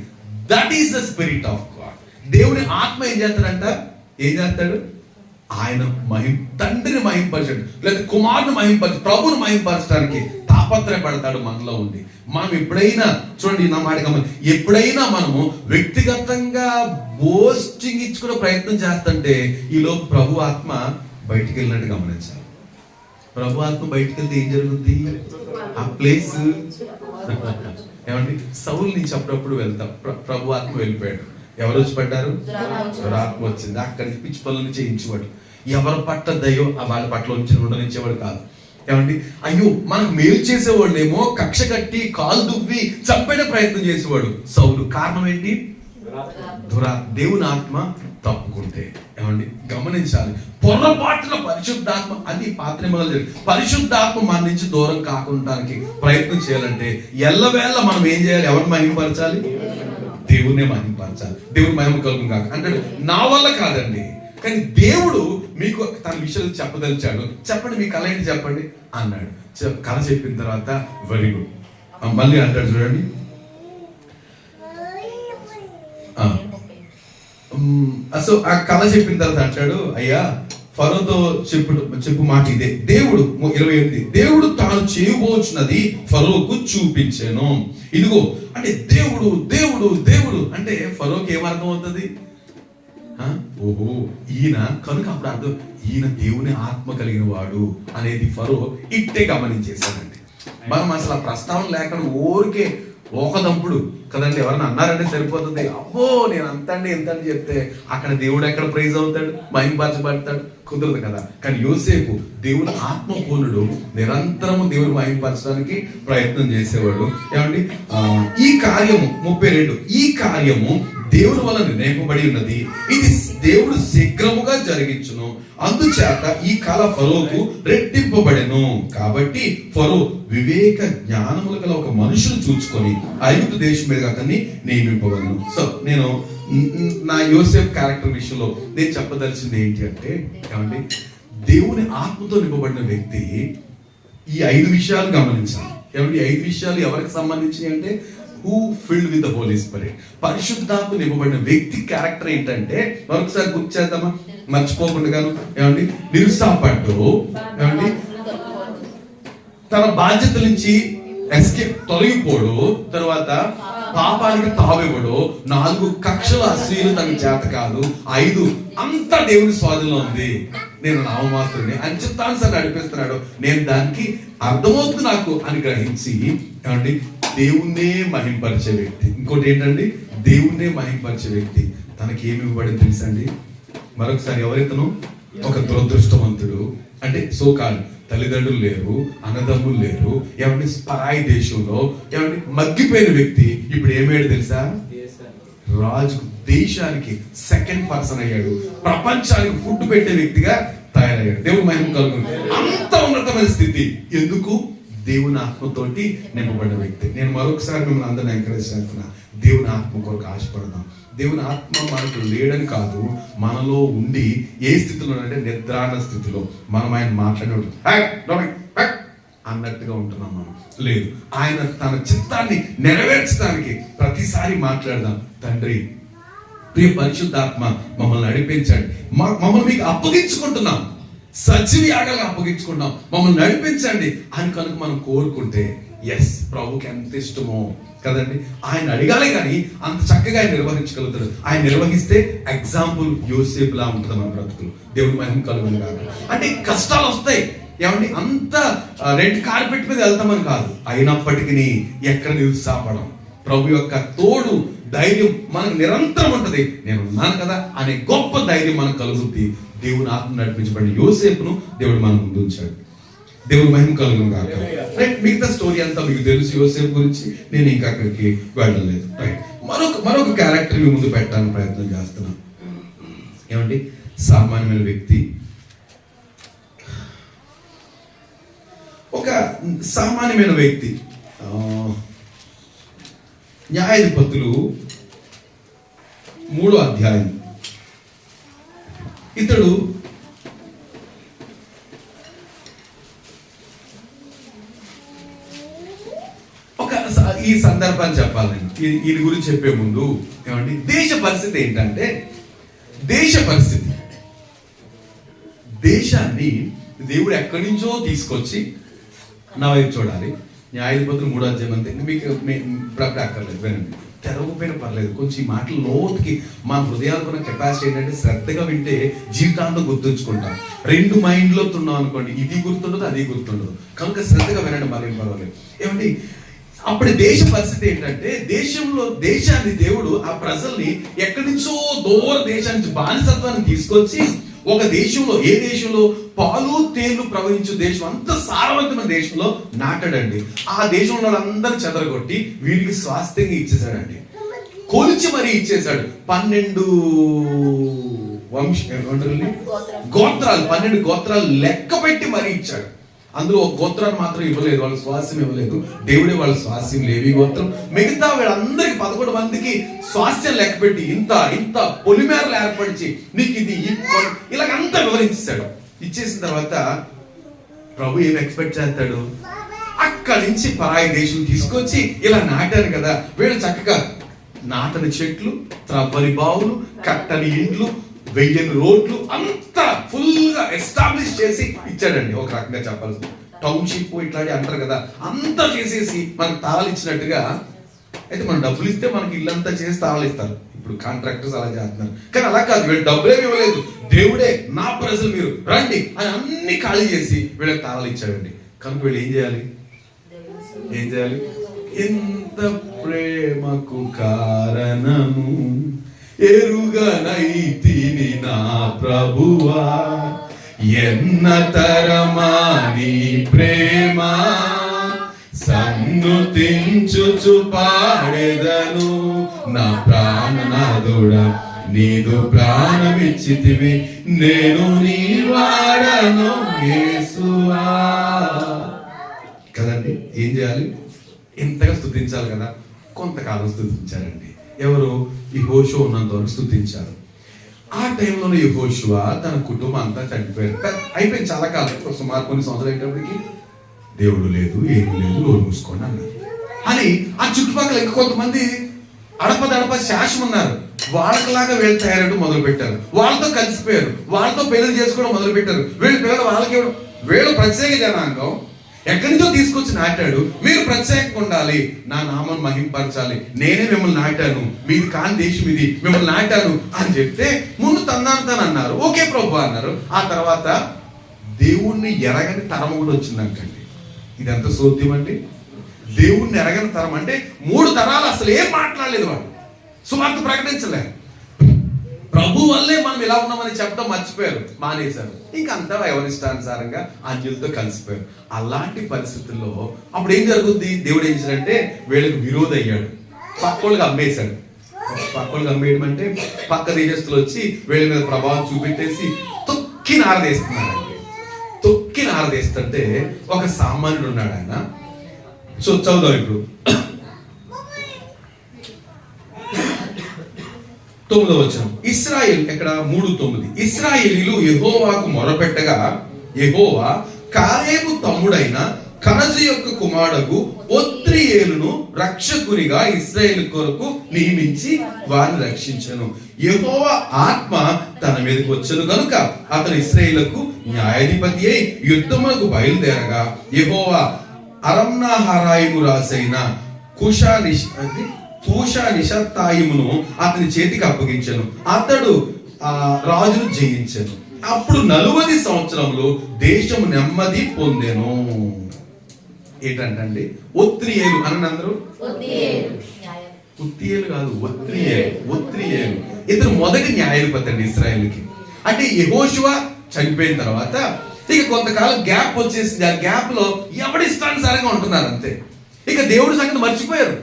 That is the spirit of God. దేవుని ఆత్మ ఏం చేస్తాడంట? ఏం చేస్తాడు? ఆయన తండ్రిని మహింపరచడు, లేదా కుమారుని మహింపరచు, ప్రభుని మహింపరచడానికి తాపత్రయపడతాడు మనలో ఉండి. మనం ఎప్పుడైనా చూడండి, నా మాట గమని, ఎప్పుడైనా మనము వ్యక్తిగతంగా బోస్టింగ్ ఇచ్చుకునే ప్రయత్నం చేస్తుంటే ఈలో ప్రభు ఆత్మ బయటికి వెళ్ళినట్టు గమనించాలి. ప్రభు ఆత్మ బయటికి వెళ్తే ఏం జరుగుద్ది? ఆ ప్లేస్ ఏమండి, సౌలు నుంచి అప్పుడప్పుడు వెళ్తాం. ప్రభు ఆత్మ వెళ్ళిపోయాడు. ఎవరు వచ్చి పడ్డారు? ఆత్మ వచ్చింది. అక్కడికి పిచ్చి పనులను చేయించేవాడు. ఎవరి పట్ల దయో వాళ్ళ పట్ల ఉంచి ఉండనిచ్చేవాడు కాదు. ఏమండి, అయ్యో మనకు మేలు చేసేవాళ్ళు ఏమో కక్ష కట్టి కాలు దువ్వి చంపేట ప్రయత్నం చేసేవాడు సౌలు. కారణం ఏంటి? దేవుని ఆత్మ తప్పుకుంటే. ఏమండి, గమనించాలి, పొరపాటున పరిశుద్ధాత్మ అది పాత్ర పరిశుద్ధాత్మ మన నుంచి దూరం కాకుండానికి ప్రయత్నం చేయాలంటే ఎల్లవేళ మనం ఏం చేయాలి? ఎవరిని మహిమపరచాలి? దేవుణ్ణే మహిమపరచాలి. దేవుని మహిమ కలుగును కాక అంటాడు. నా వల్ల కాదండి, కానీ దేవుడు మీకు తన విషయాలు చెప్పదలిచాడు. చెప్పండి, మీ కళ ఏంటి చెప్పండి అన్నాడు. కళ చెప్పిన తర్వాత వెరీ గుడ్ మళ్ళీ అంటాడు. చూడండి, సో ఆ కథ చెప్పిన తర్వాత అంటాడు, అయ్యా ఫరోతో చెప్పు మాట ఇదే. దేవుడు 28, దేవుడు తాను చేయబోచున్నది ఫరోకు చూపించాను. ఇదిగో అంటే దేవుడు దేవుడు దేవుడు అంటే ఫరోకి ఏమర్థం అవుతుంది? ఓహో ఈయన కనుక అప్పుడు అర్థం, ఈయన దేవుని ఆత్మ కలిగిన వాడు అనేది ఫరో ఇట్టే గమనించేశాడండి. మనం అసలు ఆ ప్రస్తావన లేకుండా ఊరికే ఓకదంపుడు కదండి, ఎవరైనా అన్నారంటే సరిపోతుంది, అబ్బో నేను అంతండి ఎంత అని చెప్తే అక్కడ దేవుడు ఎక్కడ ప్రైజ్ అవుతాడు, మహిమపరచబడతాడు? కుదరదు కదా. కానీ యోసేపు దేవుని ఆత్మపూర్ణుడు, నిరంతరము దేవుని మహిమపరచడానికి ప్రయత్నం చేసేవాడు. ఏమండి ఈ కార్యము 32, ఈ కార్యము దేవుని వల్ల నిర్ణయింపబడి ఉన్నది, ఇది దేవుడు శీఘ్రముగా జరిగించును, అందుచేత ఈ కాల ఫరోకు రెట్టింపబడెను. కాబట్టి ఫరో వివేక జ్ఞానములు గల ఒక మనుషులు చూచుకొని ఐగుప్తు దేశం మీద అతన్ని నియమింపవలను. సో నేను నా యోసేఫ్ క్యారెక్టర్ విషయంలో నేను చెప్పదలిసింది ఏంటి అంటే, ఏమండి దేవుని ఆత్మతో నింపబడిన వ్యక్తి ఈ 5 విషయాలు గమనించాలి. ఏమండి 5 విషయాలు ఎవరికి సంబంధించి అంటే, who filled with the Holy Spirit, పరిశుద్ధాత్మ నింపబడిన వ్యక్తి క్యారెక్టర్ ఏంటంటే, మరొకసారి గుర్తు చేద్దామా మర్చిపోకుండా. ఏమండి నిరుత్సాహపడ్డు, ఏమండి తన బాధ్యతల నుంచి ఎస్కేప్ తొలగిపోడు, తర్వాత పాపానికి తావివ్వడు, 4 కక్షల అసూయలు తన చేత కాదు, 5 అంతా దేవుని స్వాధీనంలో ఉంది, నేను నామమాత్రుని అని చిత్తానుసారి నడిపిస్తున్నాడు, నేను దానికి అర్థమవుతుంది నాకు అని గ్రహించి ఏమండి దేవుణ్ణే మహింపరిచే వ్యక్తి. ఇంకోటి ఏంటండి, దేవుణ్ణే మహింపరిచే వ్యక్తి తనకి ఏమి ఇవ్వబడి తెలుసండి? మరొకసారి ఎవరైతను ఒక దురదృష్టవంతుడు, అంటే సోకాలు తల్లిదండ్రులు లేరు, అన్నదమ్ములు లేరు, ఏమంటే పరాయి దేశంలో ఏమంటే మగ్గిపోయిన వ్యక్తి ఇప్పుడు ఏమయ్యాడు తెలుసా? రాజు దేశానికి సెకండ్ పర్సన్ అయ్యాడు, ప్రపంచానికి ఫుడ్ పెట్టే వ్యక్తిగా తయారయ్యాడు. దేవుని మహిమ కలుగుతుంది. అంత ఉన్నతమైన స్థితి ఎందుకు? దేవుని ఆత్మతోటి నింపబడిన వ్యక్తి. నేను మరొకసారి మిమ్మల్ని అందరిని ఎంకరేజ్ చేస్తున్నా, దేవుని ఆత్మ కొరకు ఆశపడదాం. దేవుని ఆత్మ మనకు లేడని కాదు, మనలో ఉండి ఏ స్థితిలో అంటే నిద్రాణ స్థితిలో మనం ఆయన మాట్లాడే అన్నట్టుగా ఉంటున్నాం మనం. లేదు, ఆయన తన చిత్తాన్ని నెరవేర్చడానికి ప్రతిసారి మాట్లాడదాం. తండ్రి ప్రియ పరిశుద్ధాత్మ మమ్మల్ని నడిపించండి, మమ్మల్ని మీకు అప్పగించుకుంటున్నాం, సజీవ యాగాలుగా అప్పగించుకుంటాం, మమ్మల్ని నడిపించండి అని కనుక మనం కోరుకుంటే ఎస్ ప్రభుకి ఎంత ఇష్టమో కదండి. ఆయన అడగాలి కానీ అంత చక్కగా ఆయన నిర్వహించగలుగుతాడు. ఆయన నిర్వహిస్తే ఎగ్జాంపుల్ యోసేపు లా ఉంటుంది మన బ్రతుకులు. దేవుడి మహిమ కలుగును కాదు. అంటే కష్టాలు వస్తాయి, ఏమండి అంత రెడ్ కార్పెట్ మీద వెళ్తామని కాదు, అయినప్పటికీ ఎక్కడ నిరుత్సాహపడం, ప్రభు యొక్క తోడు ధైర్యం మనకు నిరంతరం ఉంటది. నేను ఉన్నాను కదా అనే గొప్ప ధైర్యం మనకు కలుగుతుంది. దేవుని ఆత్మ నడిపించబడిన యోసేపును దేవుడు మన ముందు ఉంచాడు. దేవుని మహిమ కలుగును కాక. రైట్, మిగతా స్టోరీ అంతా మీకు తెలుసు యోసేపు గురించి, నేను ఇంకా అక్కడికి వెళ్ళలేదు. రైట్, మరొక క్యారెక్టర్ మీ ముందు పెట్టడానికి ప్రయత్నం చేస్తున్నాను. ఏమండి సామాన్యమైన వ్యక్తి, ఒక సామాన్యమైన వ్యక్తి. న్యాయాధిపతులు 3వ అధ్యాయం. ఇతడు ఈ సందర్భాన్ని చెప్పాలి నేను ఈయన గురించి చెప్పే ముందు. ఏమండి దేశ పరిస్థితి ఏంటంటే, దేశాన్ని దేవుడు ఎక్కడి నుంచో తీసుకొచ్చి నా వైపు చూడాలి. న్యాయాధిపతులు 3వ అధ్యాయం అంతే, మీకు అక్కర్లేదు, వినండి, తెరవకపోయినా పర్లేదు. కొంచెం ఈ మాటలు లోతుకి మన హృదయాలకున్న కెపాసిటీ ఏంటంటే, శ్రద్ధగా వింటే జీవితాంతం గుర్తుంచుకుంటాం. 2 మైండ్లో ఉన్నాం అనుకోండి, ఇది గుర్తుండదు అది గుర్తుండదు, కనుక శ్రద్ధగా వినండి, మరేం పర్వాలేదు. ఏమండి అప్పుడు దేశ పరిస్థితి ఏంటంటే, దేశాన్ని దేవుడు ఆ ప్రజల్ని ఎక్కడి నుంచో దూర దేశానికి బానిసత్వాన్ని తీసుకొచ్చి ఒక దేశంలో, ఏ దేశంలో పాలు తేళ్లు ప్రవహించే దేశం, అంత సారవంతమైన దేశంలో నాటాడండి. ఆ దేశంలో వాళ్ళందరూ చెదరగొట్టి వీడికి స్వాస్థ్యంగా ఇచ్చేసాడండి, కొలిచి మరీ ఇచ్చేసాడు. 12 గోత్రాలు 12 గోత్రాలు లెక్క పెట్టి మరీ ఇచ్చాడు. అందులో ఒక గోత్రాన్ని మాత్రం ఇవ్వలేదు, వాళ్ళ స్వాస్యం ఇవ్వలేదు, దేవుడే వాళ్ళ స్వాస్యం. లేవి గోత్రం, మిగతా వీళ్ళందరికి 11 మందికి స్వాస్యం లెక్క పెట్టి ఇంత పొలిమేరలు ఏర్పరిచి నీకు ఇది ఇలాగంతా వివరించేశాడు. ఇచ్చేసిన తర్వాత ప్రభు ఏం ఎక్స్పెక్ట్ చేస్తాడు? అక్కడి నుంచి పరాయి దేశం తీసుకొచ్చి ఇలా నాటారు కదా, వీళ్ళు చక్కగా నాటని చెట్లు, త్రవ్వని బావులు, కట్టని ఇండ్లు, 1000 రోడ్లు అంతా ఫుల్ గా ఎస్టాబ్లిష్ చేసి ఇచ్చాడండి. ఒక రకంగా చెప్పాల్సింది టౌన్షిప్ ఇట్లాంటి అంటారు కదా, అంతా చేసేసి మనకు తాళాలు ఇచ్చినట్టుగా. అయితే మనం డబ్బులు ఇస్తే మనకి ఇల్లంతా చేసి తాళాలు ఇస్తారు. ఇప్పుడు కాంట్రాక్టర్స్ అలా చేస్తున్నారు. కానీ అలా కాదు, వీళ్ళు డబ్బులేమి ఇవ్వలేదు. దేవుడే నా ప్రజలు మీరు రండి అని అన్ని ఖాళీ చేసి వీళ్ళకి తాళాలు ఇచ్చాడండి. కనుక వీళ్ళు ఏం చేయాలి? ఎంత ప్రేమకు కారణము ఎరుగనైతిని నా ప్రభువా, ఎన్నతరమా నీ ప్రేమ సన్నుతించుచు పాడెదను. నా ప్రాణనాథుడా నీదు ప్రాణమిచ్చితివి, నేను నీ వాడను యేసువా. కదండి, ఏం చేయాలి? ఎంతగా స్తుతించాలి కదా. కొంతకాలం స్తుతించారండి. ఎవరు? యెహోషువ ఉన్నంత వరకు స్తుతించారు. ఆ టైంలోనే యెహోషువ తన కుటుంబం అంతా చనిపోయారు. అయిపోయింది చాలా కాలం, సుమారు కొన్ని సంవత్సరాలు అయ్యేటప్పటికి దేవుడు లేదు, ఏమీ లేదు, నోరు మూసుకోండి అన్నారు. అని ఆ చుట్టుపక్కల ఇంకా కొంతమంది అడపదడప శాశ్వం ఉన్నారు. వాళ్ళకిలాగా వీళ్ళు తయారయ్యడం మొదలు పెట్టారు. వాళ్ళతో కలిసిపోయారు, వాళ్ళతో పెళ్లి చేసుకోవడం మొదలు పెట్టారు. వీళ్ళు పిల్లలు వాళ్ళకి వీళ్ళు ప్రత్యేక జనాంగం ఎక్కడి నుంచో తీసుకొచ్చి నాటాడు. మీరు ప్రత్యేకంగా ఉండాలి, నా నామం మహింపరచాలి, నేనే మిమ్మల్ని నాటాను, మీది కాని దేశం ఇది, మిమ్మల్ని నాటాను అని చెప్తే ముందు తన్నాను ఓకే ప్రభు అన్నారు. ఆ తర్వాత దేవుణ్ణి ఎరగని తరం కూడా వచ్చిందంటండి. ఇది ఎంత సోద్యం అండి. దేవుణ్ణి ఎరగని తరం అంటే 3 తరాలు అసలు ఏం మాట్లాడలేదు, వాళ్ళు సువార్త ప్రకటించలేదు. ప్రభు వల్లే మనం ఇలా ఉన్నామని చెప్పడం మర్చిపోయారు, మానేశారు. ఇంకంతా ఎవరిష్టానుసారంగా అన్యులతో కలిసిపోయారు. అలాంటి పరిస్థితుల్లో అప్పుడు ఏం జరుగుద్ది? దేవుడు ఏం చేశాడంటే వీళ్ళకి విరోధి అయ్యాడు, పక్కోళ్ళకి అమ్మేశాడు. పక్కోళ్ళకి అమ్మేయడం అంటే పక్క దేశస్తులు వచ్చి వీళ్ళ మీద ప్రభావం చూపెట్టేసి తొక్కి నారదేస్తున్నారండి. తొక్కి నారదేస్తుంటే ఒక సామాన్యుడు ఉన్నాడు. ఆయన చదువుదాం ఇప్పుడు 9వ వచనం. ఇశ్రాయేల్ ఎక్కడ 3:9. ఇశ్రాయేలీలు యెహోవాకు మొరపెట్టగా యెహోవా కాలేబు తమ్ముడైన కనజు యొక్క కుమారుడు ఒత్నియేలును రక్షకునిగా ఇశ్రాయేలు కొరకు నియమించి వారిని రక్షించెను. యెహోవా ఆత్మ తన మీదకి వచ్చెను గనుక అతను ఇశ్రాయేలుకు న్యాయాధిపతి అయి యుద్ధములకు బయలుదేరగా యెహోవా అరమ్నాహారాయిము రాజైన కూషా నిషత్తాయిమును అతని చేతికి అప్పగించెను. అతడు రాజును జయించెను. అప్పుడు 40 సంవత్సరములు దేశము నెమ్మది పొందెను. ఏంటంటే ఒత్నియేలు అని అందరూ, ఉత్తియేలు కాదు, ఒత్నియేలు. ఇతను మొదటి న్యాయాధిపతి అండి ఇశ్రాయేలుకి. అంటే యెహోషువ చనిపోయిన తర్వాత ఇక కొంతకాలం గ్యాప్ వచ్చేసింది. ఆ గ్యాప్ లో ఎవడి ఇష్టానుసారంగా ఉంటున్నారు అంతే. ఇక దేవుడి సంగతి మర్చిపోయారు.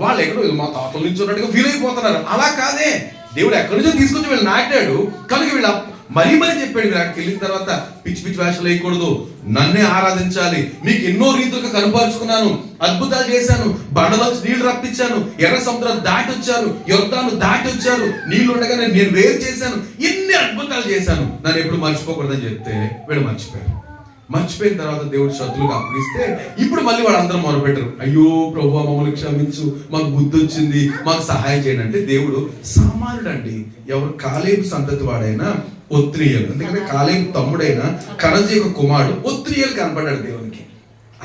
వాళ్ళు ఎక్కడో మా తాతల నుంచి ఉన్నట్టుగా ఫీల్ అయిపోతున్నారు. అలా కాదే, దేవుడు ఎక్కడి నుంచో తీసుకొచ్చి వీళ్ళు నాటాడు కనుక వీళ్ళు మరీ చెప్పాడు. మీరు అక్కడికి వెళ్ళిన తర్వాత పిచ్చి పిచ్చి వేషాలు వేయకూడదు, నన్నే ఆరాధించాలి, మీకు ఎన్నో రీతులుగా కనపరుచుకున్నాను, అద్భుతాలు చేశాను, బండలోంచి నీళ్లు రప్పించాను, ఎర్ర సముద్రం దాటి వచ్చారు, యొర్దాను దాటి వచ్చారు, నీళ్లు ఉండగానే నేను వేరు చేశాను, ఎన్ని అద్భుతాలు చేశాను, నన్ను ఎప్పుడు మర్చిపోకూడదని చెప్తే వీళ్ళు మర్చిపోయారు. మర్చిపోయిన తర్వాత దేవుడు శత్రువులకు అప్పగిస్తే ఇప్పుడు మళ్ళీ వాళ్ళందరూ మొదలుపెట్టారు. అయ్యో ప్రభు మమ్మల్ని క్షమించు, మాకు బుద్ధి వచ్చింది, మాకు సహాయం చేయండి అంటే దేవుడు సామాన్యుడు అండి. ఎవరు? కాలేబు సంతతి వాడైనా ఒత్నియేలు. ఎందుకంటే కాలేబు తమ్ముడైన కనజు యొక్క కుమారుడు ఒత్నియేలు కనపడ్డాడు దేవునికి.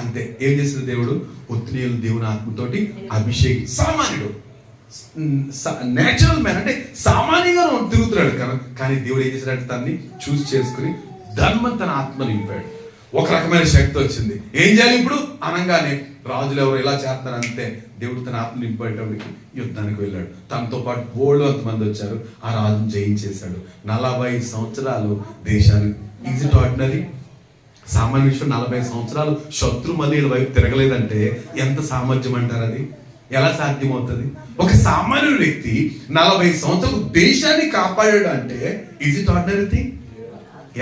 అంతే. ఏం చేసిన దేవుడు? ఒత్నియేలు దేవుని ఆత్మతోటి అభిషేక్. సామాన్యుడు, నేచురల్ మ్యాన్, అంటే సామాన్యంగా తిరుగుతున్నాడు కానీ దేవుడు ఏం చేశాడంటే తనని చూస్ చేసుకుని ధర్మం తన ఆత్మ నింపాడు. ఒక రకమైన శక్తి వచ్చింది. ఏం చేయాలి ఇప్పుడు అనగానే రాజులు ఎవరు ఇలా చేస్తున్నారు అంతే. దేవుడు తన ఆత్మ నింపేటప్పటికి యుద్ధానికి వెళ్ళాడు. తనతో పాటు బోళ్ళు అంతమంది వచ్చారు. ఆ రాజును జయించేశాడు. 40 సంవత్సరాలు దేశాన్ని. Is it ordinary? సామాన్య విషయం. 40 సంవత్సరాలు శత్రు మళ్ళీ వైపు తిరగలేదంటే ఎంత సామర్థ్యం అంటారు? అది ఎలా సాధ్యమవుతుంది? ఒక సామాన్యుడు వ్యక్తి 40 సంవత్సరాలు దేశాన్ని కాపాడాడు అంటే ఈజ్ ఇట్ ఆర్డినరీ థింగ్?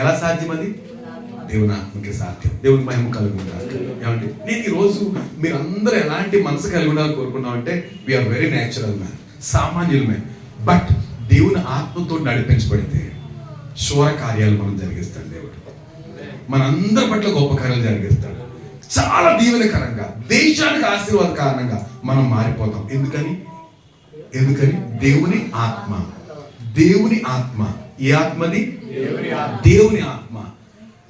ఎలా సాధ్యం అది? దేవుని ఆత్మకి సాధ్యం. దేవుని మహిమ కలిగి ఉండాలి. ఏమంటే నేను ఈ రోజు మీరందరూ ఎలాంటి మనసు కలిగి ఉండాలని కోరుకున్నాం అంటే వీఆర్ వెరీ నేచురల్ మ్యాన్, సామాన్యుల మ్యాన్. బట్ దేవుని ఆత్మతో నడిపించబడితే శూర కార్యాలు మనం జరిగిస్తాడు. దేవుడు మనందరి పట్ల గొప్ప కార్యాలు జరిగిస్తాడు. చాలా దీవెనకరంగా, దేశానికి ఆశీర్వాద కారణంగా మనం మారిపోతాం. ఎందుకని? దేవుని ఆత్మ. దేవుని ఆత్మ. ఏ ఆత్మది? దేవుని ఆత్మ.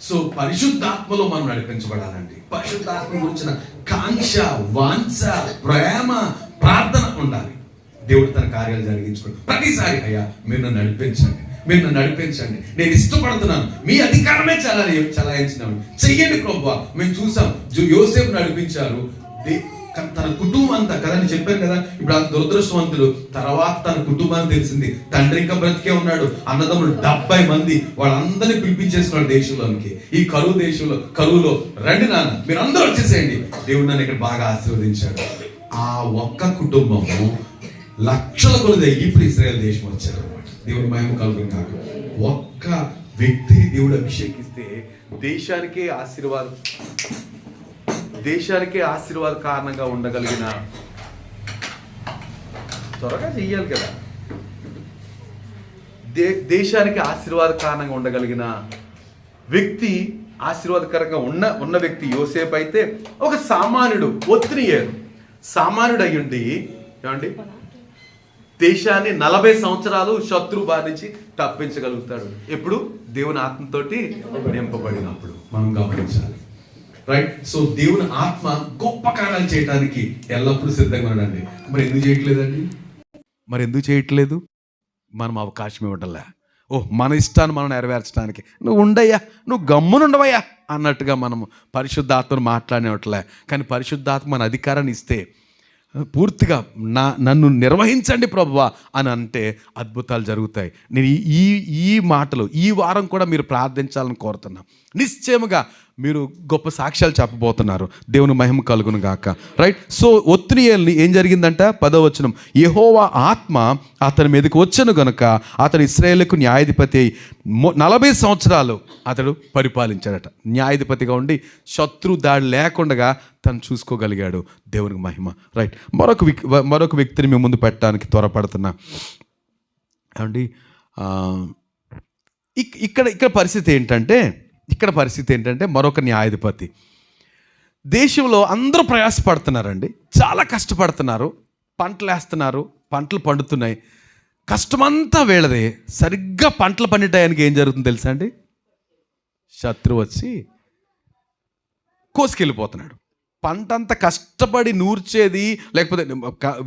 సో పరిశుద్ధాత్మలో మనం నడిపించబడాలండి. పరిశుద్ధాత్మ గురించిన కాంక్ష, వాంఛ, ప్రేమ, ప్రార్థన ఉండాలి. దేవుడు తన కార్యాలు జరిగించుకోండి. ప్రతిసారి అయ్యా మీరు నన్ను నడిపించండి, మీరు నన్ను నడిపించండి, నేను ఇష్టపడుతున్నాను, మీ అధికారమే చలాయించినాము, చెయ్యండి ప్రభువా. మేము చూసాం, యోసేపు నడిపించారు, తన కుటుంబం అంతా కదా, నేను చెప్పాను కదా. ఇప్పుడు అంత దురదృష్టవంతులు తర్వాత తన కుటుంబాన్ని తెలిసింది, తండ్రి ఇంకా బ్రతికే ఉన్నాడు, అన్నదమ్ములు 70 మంది, వాళ్ళందరినీ పిలిపించేస్తున్నాడు దేశంలోనికి. ఈ కరువు దేశంలో, కరువులో రండి నాన్న మీరు అందరూ వచ్చేసేయండి. దేవుడు నన్ను ఇక్కడ బాగా ఆశీర్వదించాడు. ఆ ఒక్క కుటుంబము లక్షల కొలది ఇప్పుడు ఇశ్రాయేల్ దేశం వచ్చారు అనమాట. దేవుని మహిమ కలుగును కాక. ఒక్క వ్యక్తిని దేవుడు అభిషేకిస్తే దేశానికే ఆశీర్వాద కారణంగా ఉండగలిగిన, త్వరగా చెయ్యాలి కదా, దేశానికి ఆశీర్వాద కారణంగా ఉండగలిగిన వ్యక్తి, ఆశీర్వాదకరంగా ఉన్న వ్యక్తి యోసేపు అయితే ఒక సామాన్యుడు, ఒత్తిడియ్యారు సామాన్యుడు అయ్యుండి ఏమండి దేశాన్ని 40 సంవత్సరాలు శత్రువు బారి నుంచి తప్పించగలుగుతాడు. ఎప్పుడు? దేవుని ఆత్మతోటి నింపబడినప్పుడు. మనం గమనించాలి, రైట్? సో దేవుని ఆత్మ గొప్ప కార్యాలు చేయడానికి ఎల్లప్పుడూ సిద్ధంగా ఉన్నాడండి. మరి ఎందుకు చేయట్లేదు? మనం అవకాశం ఇవ్వటంలే. మన ఇష్టాన్ని మనం నెరవేర్చడానికి నువ్వు ఉండయ్యా, నువ్వు గమ్మునుండవయ్యా అన్నట్టుగా మనం పరిశుద్ధాత్మను మాట్లాడినట్లే. కానీ పరిశుద్ధాత్మ మన అధికారాన్ని ఇస్తే పూర్తిగా నన్ను నిర్వహించండి ప్రభువా అని అంటే అద్భుతాలు జరుగుతాయి. నేను ఈ మాటలు ఈ వారం కూడా మీరు ప్రార్థించాలని కోరుతున్నా. నిశ్చయముగా మీరు గొప్ప సాక్ష్యాలు చెప్పబోతున్నారు. దేవుని మహిమ కలుగును గాక, రైట్? సో ఒత్నియేల్ని ఏం జరిగిందంట? 10వ వచనం, యెహోవా ఆత్మ అతని మీదకి వచ్చెను గనుక అతడు ఇశ్రాయేలుకు న్యాయాధిపతి అయి 40 సంవత్సరాలు అతడు పరిపాలించాడట. న్యాయాధిపతిగా ఉండి శత్రు దాడి లేకుండా తను చూసుకోగలిగాడు. దేవునికి మహిమ, రైట్? మరొక వ్యక్తిని మేము ముందు పెట్టడానికి త్వరపడుతున్నా అండి. ఇక్కడ పరిస్థితి ఏంటంటే మరొక న్యాయాధిపతి. దేశంలో అందరూ ప్రయాసపడుతున్నారండి, చాలా కష్టపడుతున్నారు, పంటలు వేస్తున్నారు, పంటలు పండుతున్నాయి, కష్టమంతా వీళ్ళదే. సరిగ్గా పంటలు పండే టయానికి ఏం జరుగుతుందో తెలుసా అండి? శత్రువు వచ్చి కోసుకెళ్ళిపోతున్నాడు. పంట అంతా కష్టపడి నూర్చేది, లేకపోతే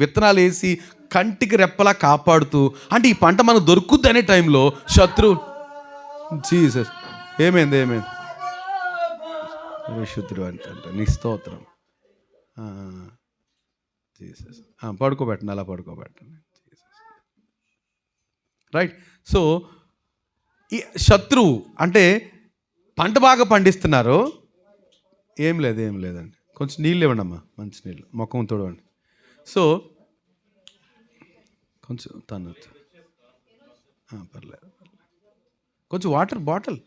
విత్తనాలు వేసి కంటికి రెప్పలా కాపాడుతూ, అంటే ఈ పంట మనకు దొరుకుద్ది అనే టైంలో శత్రువు, జీసస్ ఏమైంది శుద్ధుడు అంటే నీ స్తోత్రం, జీసస్ పడుకోబెట్టండి, అలా పడుకోబెట్టండి, రైట్? సో ఈ శత్రువు అంటే పంట బాగా పండిస్తున్నారు, ఏం లేదండి, కొంచెం నీళ్ళు ఇవ్వండి అమ్మా, మంచి నీళ్ళు, ముఖం తోడవండి. సో కొంచెం తను పర్లేదు, కొంచెం వాటర్ బాటిల్,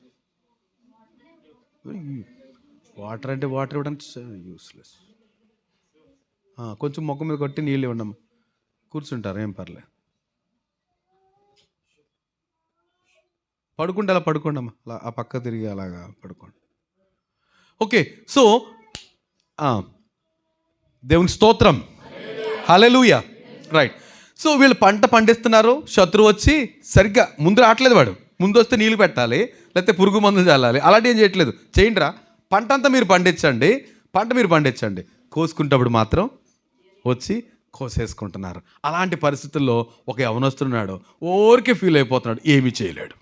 వాటర్ ఇవ్వడానికి యూస్లెస్. కొంచెం ముఖం మీద కొట్టి నీళ్ళు ఇవ్వండి అమ్మా, కూర్చుంటారు, ఏం పర్లేదు, పడుకుంటే అలా పడుకోండి అమ్మా, అలా ఆ పక్క తిరిగి అలాగా పడుకోండి. ఓకే, సో దేవుని స్తోత్రం, హల్లెలూయా, రైట్? సో వీళ్ళు పంట పండిస్తున్నారు, శత్రువు వచ్చి సరిగ్గా ముందు రావట్లేదు, వాడు ముందు వస్తే నీళ్ళు పెట్టాలి, లేకపోతే పురుగు మందులు చల్లాలి, అలాంటి ఏం చేయట్లేదు. చేయండి రా, పంట అంతా మీరు పండించండి, కోసుకుంటప్పుడు మాత్రం వచ్చి కోసేసుకుంటున్నారు. అలాంటి పరిస్థితుల్లో ఒక యవనస్తున్నాడు, ఊరికే ఫీల్ అయిపోతున్నాడు, ఏమీ చేయలేడు.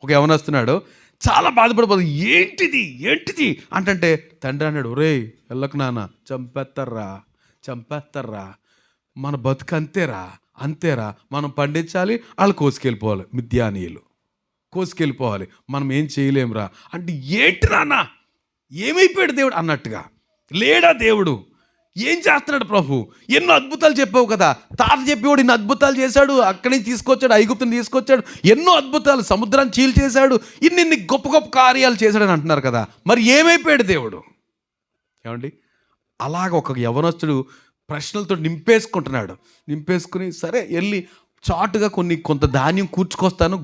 ఒక యవనస్తున్నాడు, చాలా బాధపడిపోతుంది, ఏంటిది అంటే తండ్రి అన్నాడు, ఒరేయ్ వెళ్ళకు నాన్న, చంపేస్తారా, మన బతుకు అంతేరా, మనం పండించాలి, వాళ్ళు కోసుకెళ్ళిపోవాలి, మిద్యానీయులు కోసుకెళ్ళిపోవాలి, మనం ఏం చేయలేమురా అంటే, ఏంటి నాన్న ఏమైపోయాడు దేవుడు అన్నట్టుగా. లేడా దేవుడు? ఏం చేస్తున్నాడు ప్రభు? ఎన్నో అద్భుతాలు చెప్పావు కదా, తాత చెప్పేవాడు ఇన్ని అద్భుతాలు చేశాడు, అక్కడి నుంచి తీసుకొచ్చాడు, ఐగుప్తుని తీసుకొచ్చాడు, ఎన్నో అద్భుతాలు, సముద్రాన్ని చీల్చేశాడు, ఇన్ని గొప్ప కార్యాలు చేశాడని అంటున్నారు కదా, మరి ఏమైపోయాడు దేవుడు? ఏమండి, అలాగ ఒక యవనస్తుడు ప్రశ్నలతో నింపేసుకుని సరే వెళ్ళి చాటుగా కొంత ధాన్యం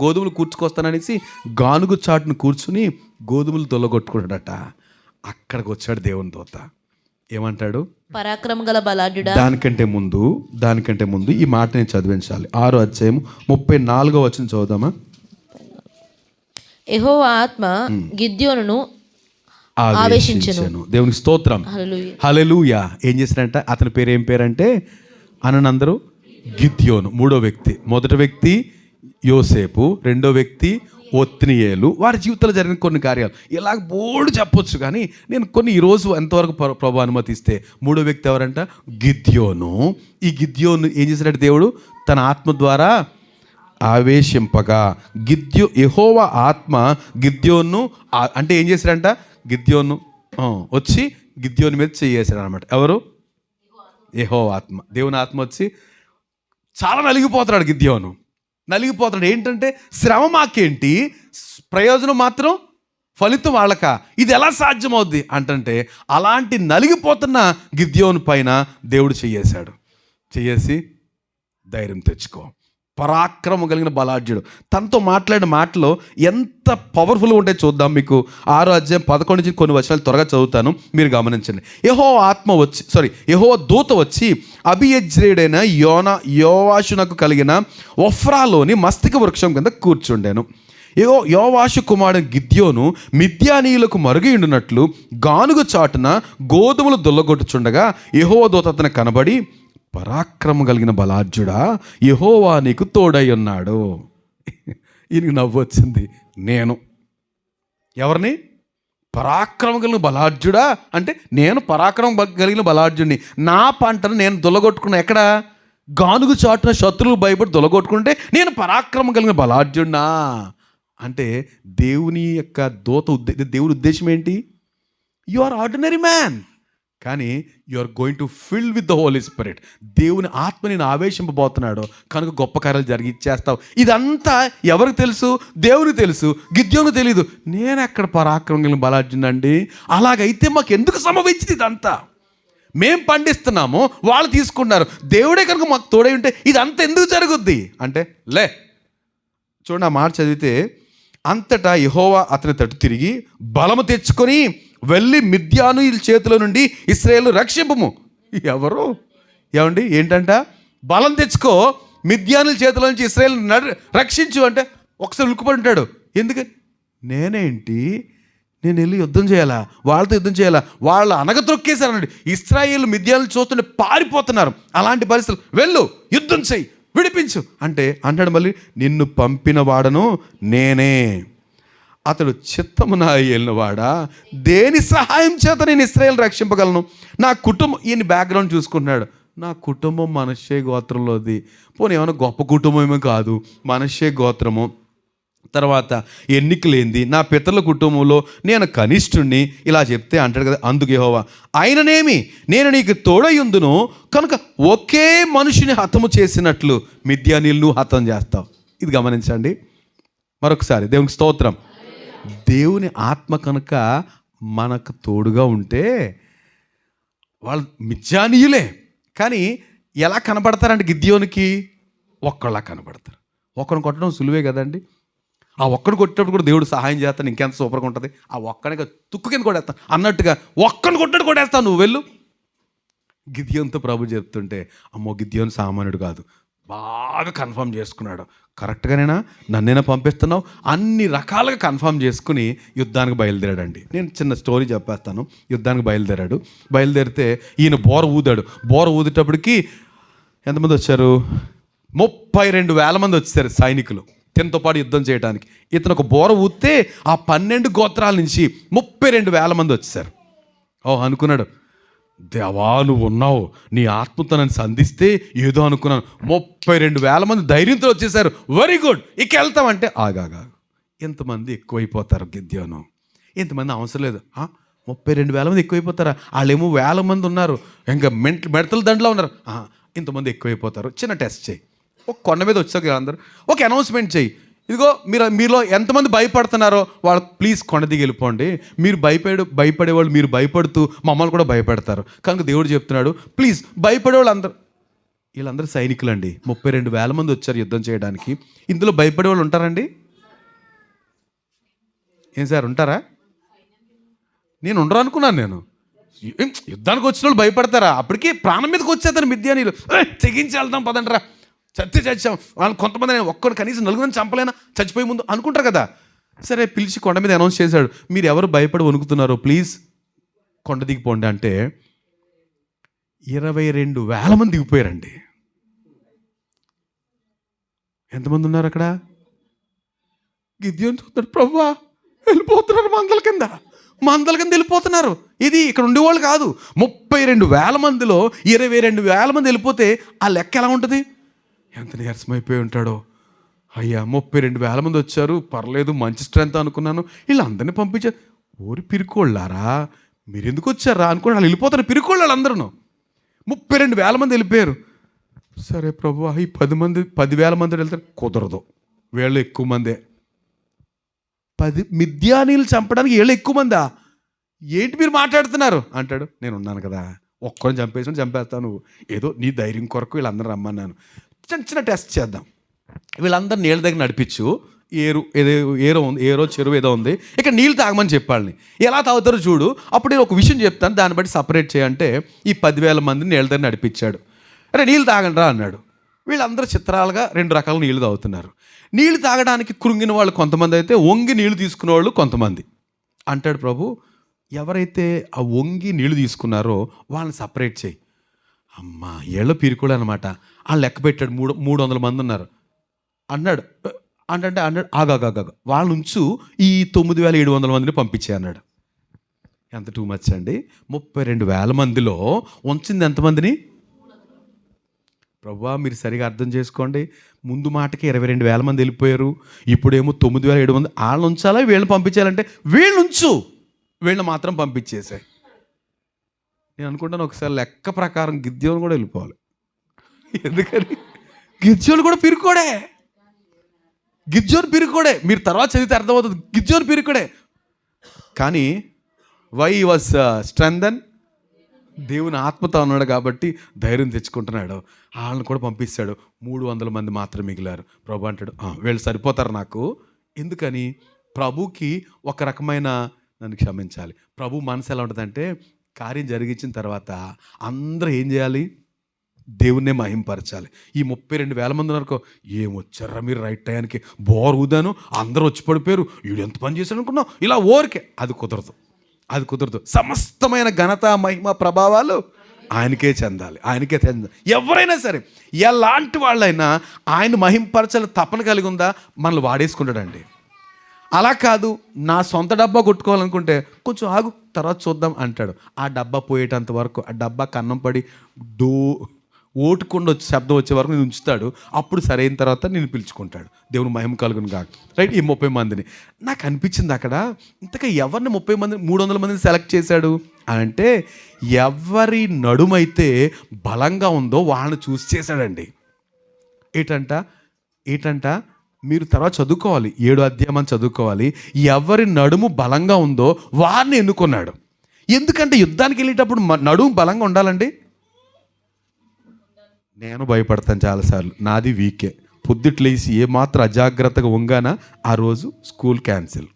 గోధుమలు కూర్చుకొస్తాను అనేసి గానుగు చాటును కూర్చుని గోధుమలు తొలగొట్టుకున్నాడట. అక్కడికి వచ్చాడు దేవుని దూత. ఏమంటాడు? పరాక్రమ గల బలాఢ్యుడా. దానికంటే ముందు ఈ మాట నేను చదివించాలి. 6వ అధ్యాయం 34వ వచనం చదువుదామా? యెహోవా ఆత్మ గిద్యోనును ఆవేశించెను. దేవునికి స్తోత్రం, హల్లెలూయా. ఏం చేశాడంట? అతని పేరు ఏం పేరంటే అనందరూ గిద్యోను. మూడో వ్యక్తి. మొదటి వ్యక్తి యోసేపు, రెండో వ్యక్తి ఒత్నియేలు. వారి జీవితంలో జరిగిన కొన్ని కార్యాలు ఇలా బోల్డ్ చెప్పొచ్చు, కానీ నేను కొన్ని ఈరోజు ఎంతవరకు ప్రభు అనుమతిస్తే. మూడో వ్యక్తి ఎవరంట? గిద్యోను. ఈ గిద్యోను ఏం చేశాడంటే దేవుడు తన ఆత్మ ద్వారా ఆవేశింపగా యెహోవా ఆత్మ గిద్యోను అంటే ఏం చేశాడంట? గిద్యోను వచ్చి గిద్యోను మీద చేసాడు అనమాట. ఎవరు? యెహోవా ఆత్మ. దేవుని ఆత్మ వచ్చి చాలా నలిగిపోతున్నాడు గిద్యోను. నలిగిపోతున్నాడు. ఏంటంటే శ్రమ మాకేంటి, ప్రయోజనం మాత్రం ఫలితం వాళ్ళక, ఇది ఎలా సాధ్యమవుద్ది అంటే అలాంటి నలిగిపోతున్న గిద్యోను పైన దేవుడు చేసి ధైర్యం తెచ్చుకో, పరాక్రమం కలిగిన బలాఢ్యుడు. తనతో మాట్లాడిన మాటలో ఎంత పవర్ఫుల్గా ఉంటాయో చూద్దాం. మీకు 6వ అధ్యాయం 11 నుంచి కొన్ని వచనాలు త్వరగా చదువుతాను, మీరు గమనించండి. యెహోవా దూత వచ్చి అబియజ్రేయుడైన యోవాషునకు కలిగిన ఒఫ్రాలోని మస్తిక వృక్షం కింద కూర్చుండాను. యోవాషు కుమారుడు గిద్యోను మిద్యానీయులకు మరుగైండునట్లు గానుగ చాటున గోధుమలు దొల్లగొట్టుచుండగా యెహోవా దూత అతను కనబడి, పరాక్రమం కలిగిన బలాఢ్యుడా, యెహోవా నీకు తోడై ఉన్నాడు. ఈయనకి నవ్వు వచ్చింది. నేను ఎవరిని? పరాక్రమం కలిగిన బలాఢ్యుడా అంటే నేను పరాక్రమం కలిగిన బలాఢ్యుడిని. నా పంటను నేను దొల్లగొట్టుకున్నా. ఎక్కడ? గానుగు చాటున శత్రువులు భయపడి దొల్లగొట్టుకుంటే నేను పరాక్రమం కలిగిన బలాఢ్యుడినా అంటే దేవుని యొక్క దేవుని ఉద్దేశం ఏంటి? యు ఆర్ ఆర్డినరీ మ్యాన్, కానీ you are going to fill with the holy spirit. దేవుని ఆత్మ నేను ఆవేశింపబోతున్నాడు కనుక గొప్ప కార్యాలు జరిగిచ్చేస్తావు. ఇదంతా ఎవరికి తెలుసు? దేవునికి తెలుసు, గిద్యోనుకు తెలీదు. నేను ఎక్కడ పరాక్రమం కలిగిన బలాఢ్యుడండి? అలాగైతే మాకు ఎందుకు సంభవించింది ఇదంతా? మేం పండిస్తున్నాము, వాళ్ళు తీసుకున్నారు. దేవుడే కనుక మాకు తోడై ఉంటే ఇదంతా ఎందుకు జరుగుద్ది అంటే చూడండి, ఆ మాట చదివితే, అంతటా యెహోవా అతని తట్టు తిరిగి బలము తెచ్చుకొని వెళ్ళి మిద్యానీయుల చేతిలో నుండి ఇశ్రాయేలు రక్షింపుము. ఎవరు? ఏమండి ఏంటంట? బలం తెచ్చుకో, మిద్యానీయుల చేతిలో నుంచి ఇశ్రాయేలు రక్షించు అంటే ఒకసారి ఉలుక్కుపడి ఉంటాడు. ఎందుకని? నేనేంటి, నేను వెళ్ళి యుద్ధం చేయాలా, వాళ్ళతో యుద్ధం చేయాలా? వాళ్ళు అనగతొక్కేశారన్నాడు. ఇశ్రాయేలు మిద్యానీయులు చూస్తుంటే పారిపోతున్నారు. అలాంటి పరిస్థితులు, వెళ్ళు యుద్ధం చెయ్యి, విడిపించు అంటే అంటాడు మళ్ళీ, నిన్ను పంపిన వాడను నేనే, అతడు చిత్తమున వెళ్ళినవాడా, దేని సహాయం చేత నేను ఇశ్రాయేలు రక్షింపగలను? నా కుటుంబం, ఈయన బ్యాక్గ్రౌండ్ చూసుకుంటున్నాడు. నా కుటుంబం మనష్షే గోత్రంలోది. పోనీ ఏమైనా గొప్ప కుటుంబం ఏమో కాదు, మనష్షే గోత్రము. తర్వాత ఎన్నికలేంది, నా పితరుల కుటుంబంలో నేను కనిష్ఠుణ్ణి. ఇలా చెప్తే అంటాడు కదా, అందుకు యెహోవా ఆయననేమి నేను నీకు తోడయుందును కనుక ఒకే మనిషిని హతము చేసినట్లు మిద్యానీయులను హతం చేస్తావు. ఇది గమనించండి మరొకసారి. దేవునికి స్తోత్రం. దేవుని ఆత్మ కనుక మనకు తోడుగా ఉంటే వాళ్ళు మిద్యానీయులే, కానీ ఎలా కనబడతారంటే గిద్యోనికి ఒక్కళ్ళ కనబడతారు. ఒక్కడిని కొట్టడం సులువే కదండి. ఆ ఒక్కడిని కొట్టేటప్పుడు కూడా దేవుడు సహాయం చేస్తాను, ఇంకెంత సూపర్గా ఉంటుంది. ఆ ఒక్కడిగా తుక్కు కింద కొట్టేస్తాను అన్నట్టుగా ఒక్కడిని కొట్టడు కొట్టేస్తాను, నువ్వు వెళ్ళు. గిద్యోనుతో ప్రభు చెప్తుంటే, అమ్మో గిద్యోను సామాన్యుడు కాదు, బాగా కన్ఫర్మ్ చేసుకున్నాడు. కరెక్ట్గానేనా నన్నైనా పంపిస్తున్నావు, అన్ని రకాలుగా కన్ఫర్మ్ చేసుకుని యుద్ధానికి బయలుదేరాడండి. నేను చిన్న స్టోరీ చెప్పేస్తాను. యుద్ధానికి బయలుదేరితే ఈయన బోర ఊదేటప్పటికి ఎంతమంది వచ్చారు? 32,000 మంది వచ్చారు సైనికులు తనతో పాటు యుద్ధం చేయడానికి. ఇతను ఒక బోర ఊస్తే ఆ 12 గోత్రాల నుంచి 32,000 మంది వచ్చారు. అనుకున్నాడు, దేవా నువ్వు ఉన్నావు, నీ ఆత్మతో నన్ను సంధిస్తే ఏదో అనుకున్నాను. 32,000 మంది ధైర్యంతో వచ్చేసారు. వెరీ గుడ్, ఇక వెళ్తామంటే ఆగాగా, ఎంతమంది ఎక్కువైపోతారు గిద్యోను. ఎంతమంది అవసరం లేదు. 32,000 మంది ఎక్కువైపోతారా? వాళ్ళేమో 1,000 మంది ఉన్నారు, ఇంకా మెడతల దండలో ఉన్నారు. ఇంతమంది ఎక్కువైపోతారు. చిన్న టెస్ట్ చేయి. ఒక కొండ మీద వచ్చాక అందరూ ఒక అనౌన్స్మెంట్ చేయి, ఇదిగో మీలో ఎంతమంది భయపడుతున్నారో వాళ్ళు ప్లీజ్ కొండ దిగి వెళ్ళిపోండి. మీరు భయపడేవాళ్ళు మీరు భయపడుతూ మమ్మల్ని కూడా భయపెడతారు కనుక దేవుడు చెప్తున్నాడు, ప్లీజ్ భయపడేవాళ్ళు వీళ్ళందరూ సైనికులండి. 32,000 మంది వచ్చారు యుద్ధం చేయడానికి. ఇందులో భయపడేవాళ్ళు ఉంటారండి? ఏం సార్ ఉంటారా? నేను ఉండరు అనుకున్నాను. నేను యుద్ధానికి వచ్చిన వాళ్ళు భయపడతారా? అప్పటికి ప్రాణం మీదకి వచ్చేస్తాను మిద్యానీలు. తెగించి వెళ్తాం పదండ్రా, చచ్చాం వాళ్ళు. కొంతమంది నేను ఒక్కడు కనీసం నలుగురిని చంపలేనా చచ్చిపోయే ముందు అనుకుంటారు కదా. సరే పిలిచి కొండ మీద అనౌన్స్ చేశాడు, మీరు ఎవరు భయపడి వణుకుతున్నారో ప్లీజ్ కొండ దిగిపోండి అంటే 22,000 మంది దిగిపోయారండి. ఎంతమంది ఉన్నారు అక్కడ? గిద్యోను చూస్తాడు, ప్రభువా వెళ్ళిపోతున్నారు మందల కింద వెళ్ళిపోతున్నారు. ఇది ఇక్కడ ఉండేవాళ్ళు కాదు. 32,000 మందిలో 22,000 మంది వెళ్ళిపోతే ఆ లెక్క ఎలా ఉంటుంది? ఎంత నీరసమైపోయి ఉంటాడో. అయ్యా 32,000 మంది వచ్చారు, పర్లేదు మంచి స్ట్రెంత్ అనుకున్నాను, వీళ్ళందరినీ పంపించారు. ఊరి పిరుకోళ్ళారా మీరు ఎందుకు వచ్చారా అనుకుని వాళ్ళు వెళ్ళిపోతారు. పిరుకోళ్ళు వాళ్ళందరూ 32,000 మంది వెళ్ళిపోయారు. సరే ప్రభు ఈ 10,000 మంది వెళ్తారు, కుదరదు, వీళ్ళు ఎక్కువ మందే. 10 మిద్యానీలు చంపడానికి వీళ్ళు ఎక్కువ మందా? ఏంటి మీరు మాట్లాడుతున్నారు అంటాడు. నేను ఉన్నాను కదా, ఒక్కరిని చంపేస్తాను, ఏదో నీ ధైర్యం కొరకు వీళ్ళందరూ రమ్మన్నాను. చిన్న టెస్ట్ చేద్దాం, వీళ్ళందరూ నీళ్ళ దగ్గర నడిపించు, ఏరో చెరువు ఏదో ఉంది, ఇక్కడ నీళ్ళు తాగమని చెప్పాలని. ఎలా తాగుతారో చూడు, అప్పుడు నేను ఒక విషయం చెప్తాను, దాన్ని బట్టి సపరేట్ చేయంటే ఈ 10,000 మందిని నీళ్ళ దగ్గర నడిపించాడు. అరే నీళ్ళు తాగండి రా అన్నాడు. వీళ్ళందరూ చిత్రాలుగా 2 రకాల నీళ్లు తాగుతున్నారు. నీళ్లు తాగడానికి కృంగిన వాళ్ళు కొంతమంది అయితే, వంగి నీళ్లు తీసుకునే వాళ్ళు కొంతమంది. అంటాడు ప్రభు, ఎవరైతే ఆ వంగి నీళ్లు తీసుకున్నారో వాళ్ళని సపరేట్ చేయి. అమ్మా ఏళ్ళ పీరుకోడు అనమాట. వాళ్ళు లెక్క పెట్టాడు, 300 మంది ఉన్నారు అన్నాడు. ఆగాగా వాళ్ళ నుంచి ఈ 9,700 మందిని పంపించే అన్నాడు. ఎంత టూ మచ్ అండి. 32,000 మందిలో ఉంచింది ఎంతమందిని? ప్రభువా మీరు సరిగా అర్థం చేసుకోండి, ముందు మాటకి 22,000 మంది వెళ్ళిపోయారు, ఇప్పుడేమో 9,700 వాళ్ళని ఉంచాలా వీళ్ళని పంపించాలంటే వీళ్ళని మాత్రం పంపించేసాయి. నేను అనుకుంటాను ఒకసారి లెక్క ప్రకారం గిద్యోను కూడా వెళ్ళిపోవాలి. ఎందుకని? గిద్యోను కూడా పిరుకోడే. మీరు తర్వాత చదివితే అర్థమవుతుంది, గిద్యోను పిరుకోడే. కానీ వై వాజ్ స్ట్రెంథన్? దేవుని ఆత్మతో ఉన్నాడు కాబట్టి ధైర్యం తెచ్చుకుంటున్నాడు. వాళ్ళని కూడా పంపిస్తాడు. 300 మంది మాత్రం మిగిలారు. ప్రభు అంటాడు, వీళ్ళు సరిపోతారు నాకు. ఎందుకని? ప్రభుకి ఒక రకమైన, నన్ను క్షమించాలి, ప్రభు మనసు ఎలా ఉంటుందంటే, కార్యం జరిగించిన తర్వాత అందరూ ఏం చేయాలి? దేవుణ్ణే మహింపరచాలి. ఈ 32,000 మంది ఉన్నారు, ఏమొచ్చారా మీరు రైట్ టైంకి, బోర్ ఊదాను, అందరూ వచ్చి పడిపోయారు, వీడు ఎంత పని చేశాడు అనుకున్నావు, ఇలా ఓరికే. అది కుదరదు. సమస్తమైన ఘనత మహిమ ప్రభావాలు ఆయనకే చెందాలి. ఎవరైనా సరే, ఎలాంటి వాళ్ళైనా ఆయన మహింపరచాలని తపన కలిగి ఉందా, మనల్ని వాడేసుకుంటాడండి. అలా కాదు, నా సొంత డబ్బా కొట్టుకోవాలనుకుంటే కొంచెం ఆగు తర్వాత చూద్దాం అంటాడు. ఆ డబ్బా పోయేటంత వరకు, ఆ డబ్బా కన్నం పడి ఓటుకుండా శబ్దం వచ్చే వరకు నేను ఉంచుతాడు. అప్పుడు సరైన తర్వాత నేను పిలుచుకుంటాడు. దేవుని మహిమ కలుగును కాక. రైట్, ఈ 30 మందిని నాకు అనిపించింది అక్కడ, ఇంతగా ఎవరిని 30 మంది 300 మందిని సెలెక్ట్ చేశాడు అంటే, ఎవరి నడుమైతే బలంగా ఉందో వాళ్ళని చూసి చేశాడండి. ఏంటంట మీరు తర్వాత చదువుకోవాలి, 7వ అధ్యాయం చదువుకోవాలి. ఎవరి నడుము బలంగా ఉందో వారిని ఎన్నుకున్నాడు. ఎందుకంటే యుద్ధానికి వెళ్ళేటప్పుడు నడుము బలంగా ఉండాలండి. నేను భయపడతాను చాలాసార్లు, నాది వీకే. పొద్దుట్లేసి ఏమాత్రం అజాగ్రత్తగా వంగానా ఆ రోజు స్కూల్ క్యాన్సిల్.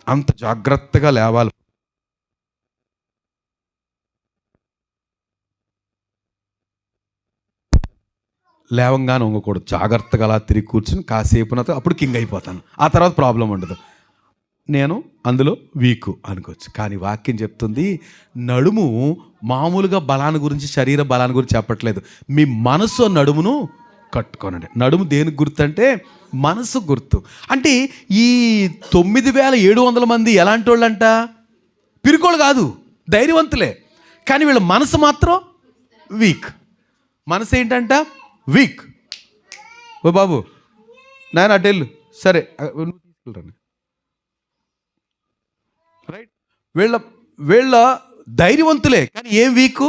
అంత జాగ్రత్తగా లేవాలి. లేవంగానే వంగకూడదు, జాగ్రత్తగా అలా తిరిగి కూర్చుని కాసేపు అప్పుడు కింగ్ అయిపోతాను. ఆ తర్వాత ప్రాబ్లం ఉండదు. నేను అందులో వీకు అనుకోవచ్చు. కానీ వాక్యం చెప్తుంది, నడుము మామూలుగా బలాన్ని గురించి, శరీర బలాన్ని గురించి చెప్పట్లేదు. మీ మనసు నడుమును కట్టుకోనండి. నడుము దేనికి గుర్తు అంటే మనసు గుర్తు. అంటే ఈ 9,700 మంది ఎలాంటి వాళ్ళు అంట? పిరికోళ్ళు కాదు, ధైర్యవంతులే. కానీ వీళ్ళ మనసు మాత్రం వీక్. మనసు ఏంటంట? వీక్. ఓ బాబు నాయన అటెళ్ళు, సరే తీసుకెళ్ళరండి. రైట్, వీళ్ళ ధైర్యవంతులే, కానీ ఏం వీకు?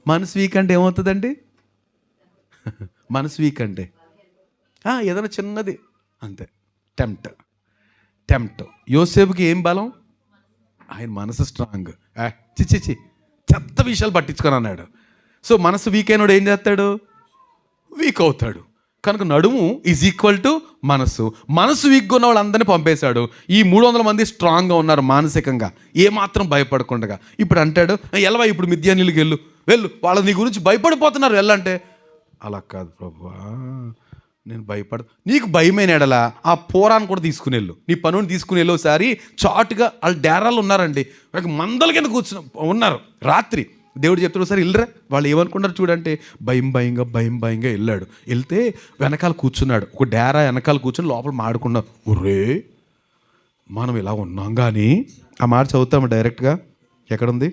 మనసు వీక్ అంటే ఏమవుతుందండి? మనసు వీక్ అంటే ఏదైనా చిన్నది అంతే, టెంప్ట్. యోసేపుకి ఏం బలం? ఆయన మనసు స్ట్రాంగ్. చెత్త విషయాలు పట్టించుకొని అన్నాడు. సో మనసు వీక్ అయినోడు ఏం చేస్తాడు? వీక్ అవుతాడు. కనుక నడుము ఈజ్ ఈక్వల్ టు మనసు. మనసు వీక్గా ఉన్న వాళ్ళందరినీ పంపేశాడు. ఈ 300 మంది స్ట్రాంగ్గా ఉన్నారు మానసికంగా, ఏమాత్రం భయపడకుండా. ఇప్పుడు అంటాడు, ఎలవా ఇప్పుడు మిద్యానీయులకి వెళ్ళు, వాళ్ళు నీ గురించి భయపడిపోతున్నారు వెళ్ళంటే, అలా కాదు ప్రభువా, నేను నీకు భయమైన ఎడలా ఆ పోరాన్ని కూడా తీసుకుని వెళ్ళు, నీ పనుని తీసుకుని వెళ్ళు. ఒకసారి చాటుగా వాళ్ళు డేరాలు ఉన్నారండి, మందల కింద కూర్చుని ఉన్నారు రాత్రి. దేవుడు చెప్తాడు ఒకసారి వెళ్ళరా. వాళ్ళు ఏమనుకున్నారు చూడంటే, భయంగా వెళ్ళాడు. వెళ్తే వెనకాల కూర్చున్నాడు, ఒక డేరా వెనకాల కూర్చొని లోపల మాడుకున్నారు. ఒరే మనం ఇలా ఉన్నాం కానీ, ఆ మాట చదువుతాము డైరెక్ట్గా, ఎక్కడుంది?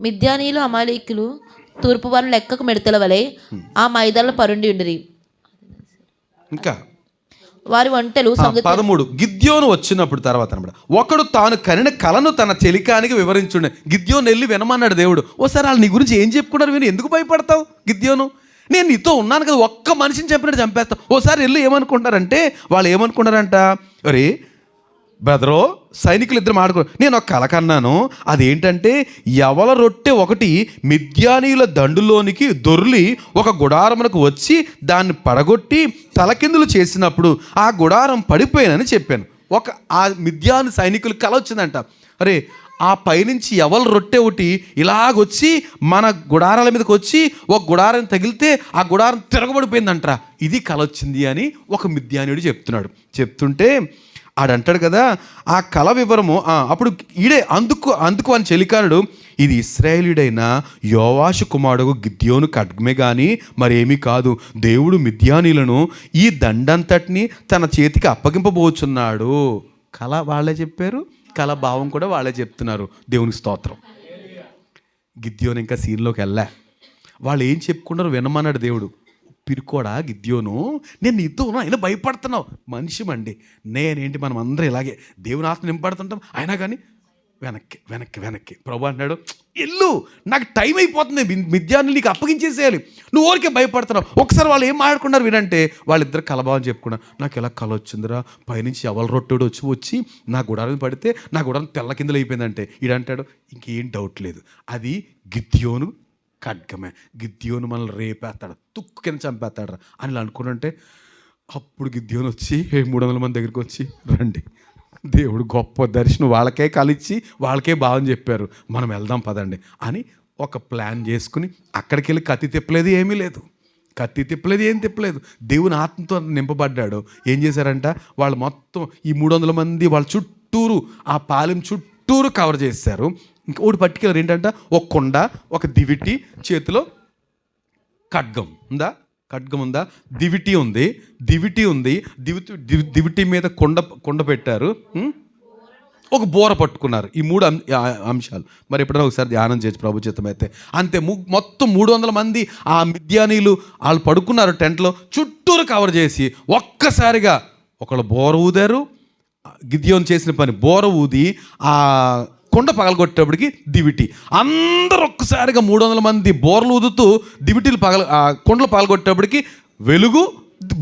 మిద్యానీయులు అమాలేకులు తూర్పు వారు లెక్కకు మిడతల వలె ఆ మైదానంలో పరుండి ఉండిరి. ఇంకా వారి ఒంటెలు 13 గిద్యోను వచ్చినప్పుడు తర్వాత అనమాట, ఒకడు తాను కనిన కలను తన చెలికానికి వివరించుండే. గిద్యోను వెళ్ళి వినమన్నాడు దేవుడు. ఓసారి వాళ్ళు నీ గురించి ఏం చెప్పుకున్నారు విని, ఎందుకు భయపడతావు గిద్యోను, నేను నీతో ఉన్నాను కదా, ఒక్క మనిషిని చెప్పినట్టు చంపేస్తావు. ఓసారి వెళ్ళి ఏమనుకుంటారంటే, వాళ్ళు ఏమనుకున్నారంట, అరే బ్రదరో సైనికులు ఇద్దరు నేను ఒక కల కన్నాను. అదేంటంటే, యవల రొట్టె ఒకటి మిద్యానీయుల దండులోనికి దొర్లి ఒక గుడారమునకు వచ్చి దాన్ని పడగొట్టి తలకిందులు చేసినప్పుడు ఆ గుడారం పడిపోయానని చెప్పాను. ఆ మిద్యాను సైనికులు కల వచ్చిందంట, అరే ఆ పైనుంచి యవల రొట్టె ఒకటి ఇలాగొచ్చి మన గుడారాల మీదకి వచ్చి ఒక గుడారం తగిలితే ఆ గుడారం తిరగబడిపోయిందంట, ఇది కల వచ్చింది అని ఒక మిద్యానీయుడు చెప్తుంటే ఆడంటాడు కదా ఆ కళ వివరము. అప్పుడు ఈడే అందుకు అని చెలికానుడు, ఇది ఇశ్రాయేలీయుడైన యోవాషు కుమారుడు గిద్యోను ఖడ్గమే కానీ మరేమీ కాదు. దేవుడు మిద్యానీయులను ఈ దండంతటిని తన చేతికి అప్పగింపబోచున్నాడు. కళ వాళ్ళే చెప్పారు, కళ భావం కూడా వాళ్ళే చెప్తున్నారు. దేవునికి స్తోత్రం. గిద్యోను ఇంకా సీన్లోకి వెళ్ళా. వాళ్ళు ఏం చెప్పుకున్నారు వినమన్నాడు దేవుడు. పిరుకోడా గిద్యోను, నేను నీతో ఉన్నా అయినా భయపడుతున్నావు. మనిషిమండి నేనేంటి, మనం అందరం ఇలాగే దేవుని ఆత్మ నింపడుతుంటాం, అయినా కానీ వెనక్కి ప్రభు అంటున్నాడు, ఎల్లు, నాకు టైం అయిపోతుంది, మిద్యాన్ని నీకు అప్పగించేసేయాలి, నువ్వు ఊరికే భయపడుతున్నావు. ఒకసారి వాళ్ళు ఏం మాట్లాడుకున్నారు వినంటే, వాళ్ళిద్దరు కలభావం చెప్పుకున్నారు. నాకు ఎలా కల వచ్చిందిరా, పైనుంచి ఎవల రొట్టెడు వచ్చి నా గుడారం పడితే నా గుడారం తెల్ల కిందలు అయిపోయిందంటే, ఈడంటాడు ఇంకేం డౌట్ లేదు, అది గిద్యోను ఖడ్గమే, గిద్యోను మనల్ని రేపేస్తాడు, తుక్కు కింద చంపేస్తాడు అని ఇలా అనుకుంటుంటే, అప్పుడు గిద్యోను వచ్చి 300 మంది దగ్గరికి వచ్చి, రండి దేవుడు గొప్ప దర్శనం, వాళ్ళకే కలిచ్చి వాళ్ళకే భావం చెప్పారు, మనం వెళ్దాం పదండి అని ఒక ప్లాన్ చేసుకుని అక్కడికి వెళ్ళి కత్తి తిప్పలేదు, ఏమీ లేదు, ఏం తిప్పలేదు. దేవుని ఆత్మతో నింపబడ్డాడు. ఏం చేశారంట, వాళ్ళు మొత్తం ఈ 300 మంది వాళ్ళ చుట్టూరు, ఆ పాలెం చుట్టూరు కవర్ చేశారు. ఇంకా ఒకటి పర్టికులర్ ఏంటంటే, ఒక కొండ, ఒక దివిటి, చేతిలో ఖడ్గం ఉందా, దివిటి ఉంది, దివిటి మీద కొండ పెట్టారు, ఒక బోర పట్టుకున్నారు. ఈ 3 అంశాలు మరి ఎప్పుడైనా ఒకసారి ధ్యానం చేయొచ్చు ప్రభు చిత్తం అయితే. అంతే, మొత్తం 300 మంది ఆ మిద్యానీయులు వాళ్ళు పడుకున్నారు టెంట్లో, చుట్టూరు కవర్ చేసి ఒక్కసారిగా ఒకళ్ళు బోర ఊదారు. గిద్యోను చేసిన పని బోర ఊది ఆ కొండ పగలగొట్టేప్పటికి దివిటి, అందరూ ఒక్కసారిగా 300 మంది బోర్లు ఊదుతూ దివిటీలు కొండలు పగలగొట్టేప్పటికి వెలుగు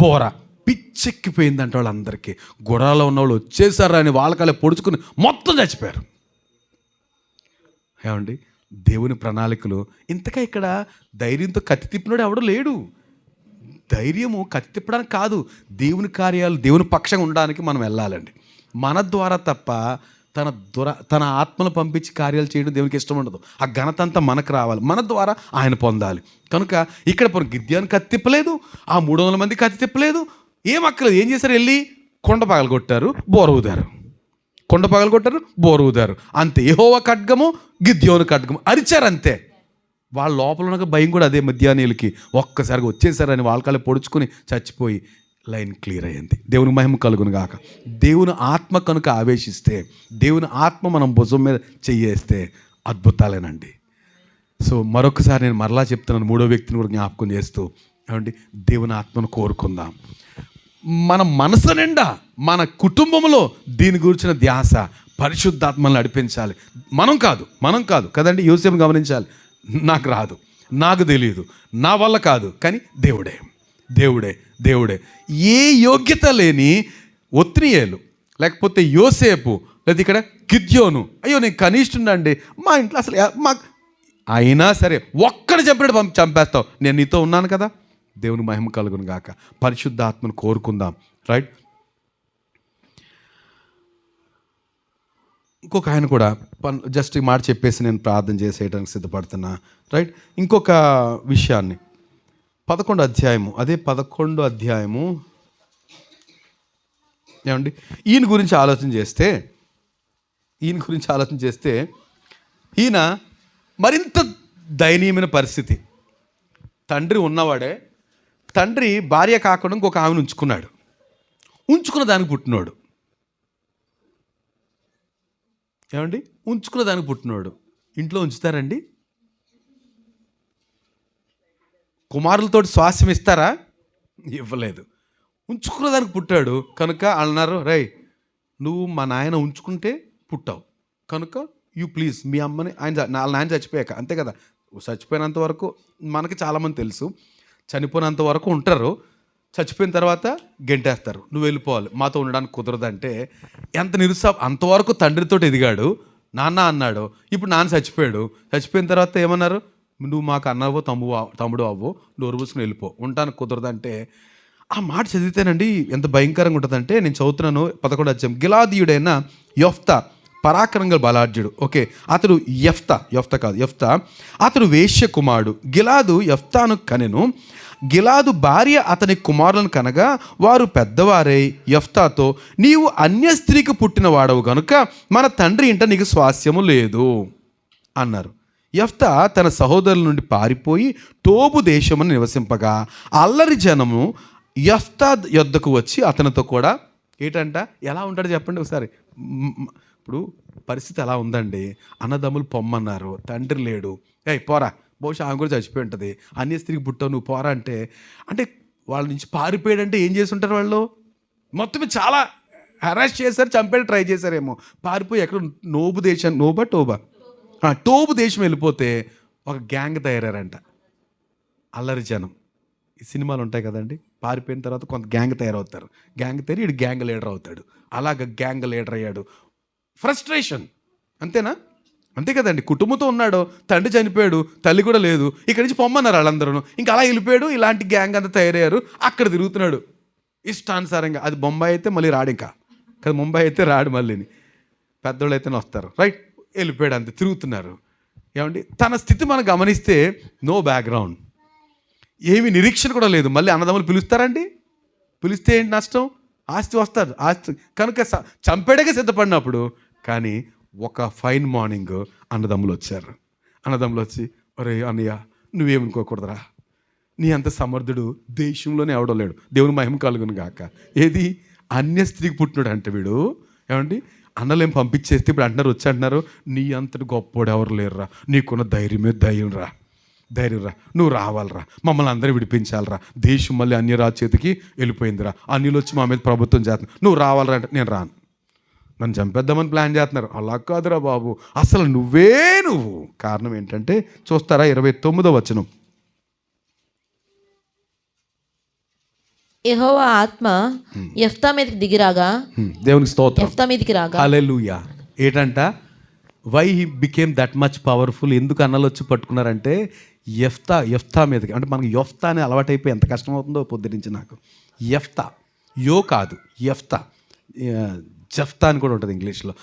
బోర పిచ్చెక్కిపోయిందంట వాళ్ళందరికీ. గుడాలో ఉన్న వాళ్ళు వచ్చేసారు అని వాళ్ళకాలే పొడుచుకుని మొత్తం చచ్చిపోయారు. ఏమండి, దేవుని ప్రణాళికలు ఇంతగా. ఇక్కడ ధైర్యంతో కత్తి తిప్పినాడు ఎవడో లేడు. ధైర్యము కత్తి తిప్పడానికి కాదు, దేవుని కార్యాలు దేవుని పక్షంగా ఉండడానికి మనం వెళ్ళాలండి. మన ద్వారా తప్ప తన ఆత్మను పంపించి కార్యాలు చేయడం దేవునికి ఇష్టం ఉండదు. ఆ ఘనత అంతా మనకు రావాలి, మన ద్వారా ఆయన పొందాలి. కనుక ఇక్కడ గిద్యోను కత్తి తిప్పలేదు, ఆ 300 మంది కత్తి తిప్పలేదు, ఏం అక్కలేదు. ఏం చేశారు, వెళ్ళి కొండ పగలగొట్టారు, బోర ఊదారు, అంతే. యెహోవా ఖడ్గము, గిద్యోను ఖడ్గము అరిచారు అంతే. వాళ్ళ లోపల ఉన్న భయం కూడా అదే. మిద్యానీయులకి ఒక్కసారిగా వచ్చేసారని వాళ్ళకాలే పొడుచుకుని చచ్చిపోయి లైన్ క్లియర్ అయ్యింది. దేవుని మహిమ కలుగును గాక. దేవుని ఆత్మ కనుక ఆవేశిస్తే, దేవుని ఆత్మ మనం భుజం మీద చెయ్యేస్తే అద్భుతాలేనండి. సో మరొకసారి నేను మరలా చెప్తున్నాను, 3వ వ్యక్తిని కూడా జ్ఞాపకం చేస్తూ, ఏమండి, దేవుని ఆత్మను కోరుకుందాం. మన మనసు నిండా, మన కుటుంబంలో దీని గురించిన ధ్యాస, పరిశుద్ధాత్మను నడిపించాలి. మనం కాదు కదండి. యోసేపుని గమనించాలి, నాకు రాదు, నాకు తెలియదు, నా వల్ల కాదు, కానీ దేవుడే. ఏ యోగ్యత లేని ఒత్నియేలు లేకపోతే యోసేపు లేదా ఇక్కడ గిద్యోను, అయ్యో నేను కనిష్ఠుండండి, మా ఇంట్లో అసలు మా అయినా సరే ఒక్కడు చెప్పినట్టు చంపేస్తావు, నేను నీతో ఉన్నాను కదా. దేవుని మహిమ కలుగును గాక. పరిశుద్ధాత్మను కోరుకుందాం. రైట్. ఇంకొక ఆయన కూడా జస్ట్ ఈ మాట చెప్పేసి నేను ప్రార్థన చేసేయడానికి సిద్ధపడుతున్నా. రైట్. ఇంకొక విషయాన్ని 11వ అధ్యాయము, అదే 11వ అధ్యాయము ఏమండి, ఈయన గురించి ఆలోచన చేస్తే ఈయన మరింత దయనీయమైన పరిస్థితి. తండ్రి ఉన్నవాడే, తండ్రి భార్య కాకుండా ఇంకొక ఆమెను ఉంచుకున్న దానికి పుట్టినోడు. ఏమండి, ఉంచుకున్న దానికి పుట్టినోడు ఇంట్లో ఉంచుతారండి? కుమారులతోటి స్వాస్థ్యం ఇస్తారా? ఇవ్వలేదు. ఉంచుకున్న దానికి పుట్టాడు కనుక అన్నారు, రై నువ్వు మా నాయన ఉంచుకుంటే పుట్టావు కనుక యూ ప్లీజ్ మీ అమ్మని, నాయన చచ్చిపోయాక, అంతే కదా, చచ్చిపోయినంత వరకు మనకి చాలామంది తెలుసు, చనిపోయినంత వరకు ఉంటారు, చచ్చిపోయిన తర్వాత గెంటేస్తారు, నువ్వు వెళ్ళిపోవాలి, మాతో ఉండడానికి కుదరదంటే ఎంత అంతవరకు తండ్రితో ఎదిగాడు, నాన్న అన్నాడు. ఇప్పుడు నాన్న చచ్చిపోయిన తర్వాత ఏమన్నారు, నువ్వు మాకు అన్నవో తమ్ముడు అవ్వో, నువ్వు ఒరుబుసుకుని వెళ్ళిపో, ఉండడానికి కుదరదంటే ఆ మాట చదివితేనండి ఎంత భయంకరంగా ఉంటుందంటే, నేను చదువుతున్నాను 11వ అధ్యాయం. గిలాదీయుడైన యెఫ్తా పరాక్రమంగా బలాఢ్యుడు. ఓకే, అతడు యెఫ్తా అతడు వేశ్య కుమారుడు. గిలాదు యెఫ్తాను కనెను. గిలాదు భార్య అతని కుమారులను కనగా వారు పెద్దవారై యెఫ్తాతో, నీవు అన్య స్త్రీకి పుట్టిన వాడవు గనుక మన తండ్రి ఇంట నీకు స్వాస్థ్యము లేదు అన్నారు. యెఫ్తా తన సహోదరుల నుండి పారిపోయి టోబు దేశమును నివసింపగా అల్లరి జనము యెఫ్తా యొద్దకు వచ్చి అతనితో కూడా ఏంటంట, ఎలా ఉంటాడు చెప్పండి ఒకసారి. ఇప్పుడు పరిస్థితి ఎలా ఉందండి, అన్నదమ్ములు పొమ్మన్నారు, తండ్రి లేడు, పోరా, బహుశా ఆమె కూడా చచ్చిపోయి ఉంటుంది, అన్య స్త్రీకి పుట్టావు నువ్వు పోరా అంటే వాళ్ళ నుంచి పారిపోయాడంటే ఏం చేసి ఉంటారు వాళ్ళు, మొత్తం చాలా హెరాస్ చేశారు, చంపేయడం ట్రై చేశారేమో. పారిపోయి ఎక్కడ టోబు దేశం వెళ్ళిపోతే ఒక గ్యాంగ్ తయారారంట, అల్లరి జనం. ఈ సినిమాలు ఉంటాయి కదండి, పారిపోయిన తర్వాత కొంత గ్యాంగ్ తయారవుతారు, గ్యాంగ్ తయారు ఇటు గ్యాంగ్ లీడర్ అవుతాడు, అలాగ గ్యాంగ్ లీడర్ అయ్యాడు. ఫ్రస్ట్రేషన్, అంతేనా? అంతే కదండి. కుటుంబంతో ఉన్నాడు, తండ్రి చనిపోయాడు, తల్లి కూడా లేదు, ఇక్కడి నుంచి పొమ్మన్నారు వాళ్ళందరూ, ఇంకా అలా వెళ్ళిపోయాడు. ఇలాంటి గ్యాంగ్ అంతా తయారయ్యారు, అక్కడ తిరుగుతున్నాడు ఇష్టానుసారంగా. అది బొంబాయి అయితే మళ్ళీ రాడు, ఇంకా కదా, ముంబై అయితే రాడు మళ్ళీని, పెద్దోళ్ళు అయితేనే వస్తారు. రైట్, వెళ్ళిపోయాడు, అంతే తిరుగుతున్నారు. ఏమండి, తన స్థితి మనం గమనిస్తే నో బ్యాక్గ్రౌండ్, ఏమి నిరీక్షణ కూడా లేదు. మళ్ళీ అన్నదమ్ములు పిలుస్తారండి, పిలిస్తే ఏంటి నష్టం, ఆస్తి వస్తారు, ఆస్తి కనుక చంపేడగా సిద్ధపడినప్పుడు. కానీ ఒక ఫైన్ మార్నింగ్ అన్నదమ్ములు వచ్చి, ఒరే అన్నయ్య నువ్వేమనుకోకూడదురా, నీ అంత సమర్థుడు దేశంలోనే ఎవడో లేడు, దేవుని మహిమ కలుగును గాక. ఏది, అన్య స్త్రీకి పుట్టినాడు అంటే వీడు. ఏమండి, అన్నలేం పంపించేస్తే ఇప్పుడు అంటున్నారు, నీ అంతటి గొప్పోడు ఎవరు లేరురా, నీకున్న ధైర్యం రా, నువ్వు రావాలరా, మమ్మల్ని అందరూ విడిపించాలరా, దేశం మళ్ళీ అన్యరాజు చేతికి వెళ్ళిపోయిందిరా, అన్యులు వచ్చి మా మీద ప్రభుత్వం చేస్తున్నారు, నువ్వు రావాలరా అంటే నేను రాను, నన్ను చంపేద్దామని ప్లాన్ చేస్తున్నారు. అలా కాదురా బాబు, అసలు నువ్వు. కారణం ఏంటంటే చూస్తారా, 29వ వచనం. యెహోవా ఆత్మ యెఫ్తా మీదకి దిగిరాగా, దేవునికి స్తోత్రం, యెఫ్తా మీదకి రాగా, హల్లెలూయా. ఏంటంట, why he became that much powerful, ఎందుకు అన్నలు వచ్చి పట్టుకున్నారంటే యెఫ్తా మీదకి. అంటే మనకి యెఫ్తా అనే అలవాటైపోయి ఎంత కష్టమవుతుందో పొద్దురించి నాకు. యెఫ్తా కాదు, యెఫ్తా, జెఫ్తా అని కూడా ఉంటుంది ఇంగ్లీష్లో.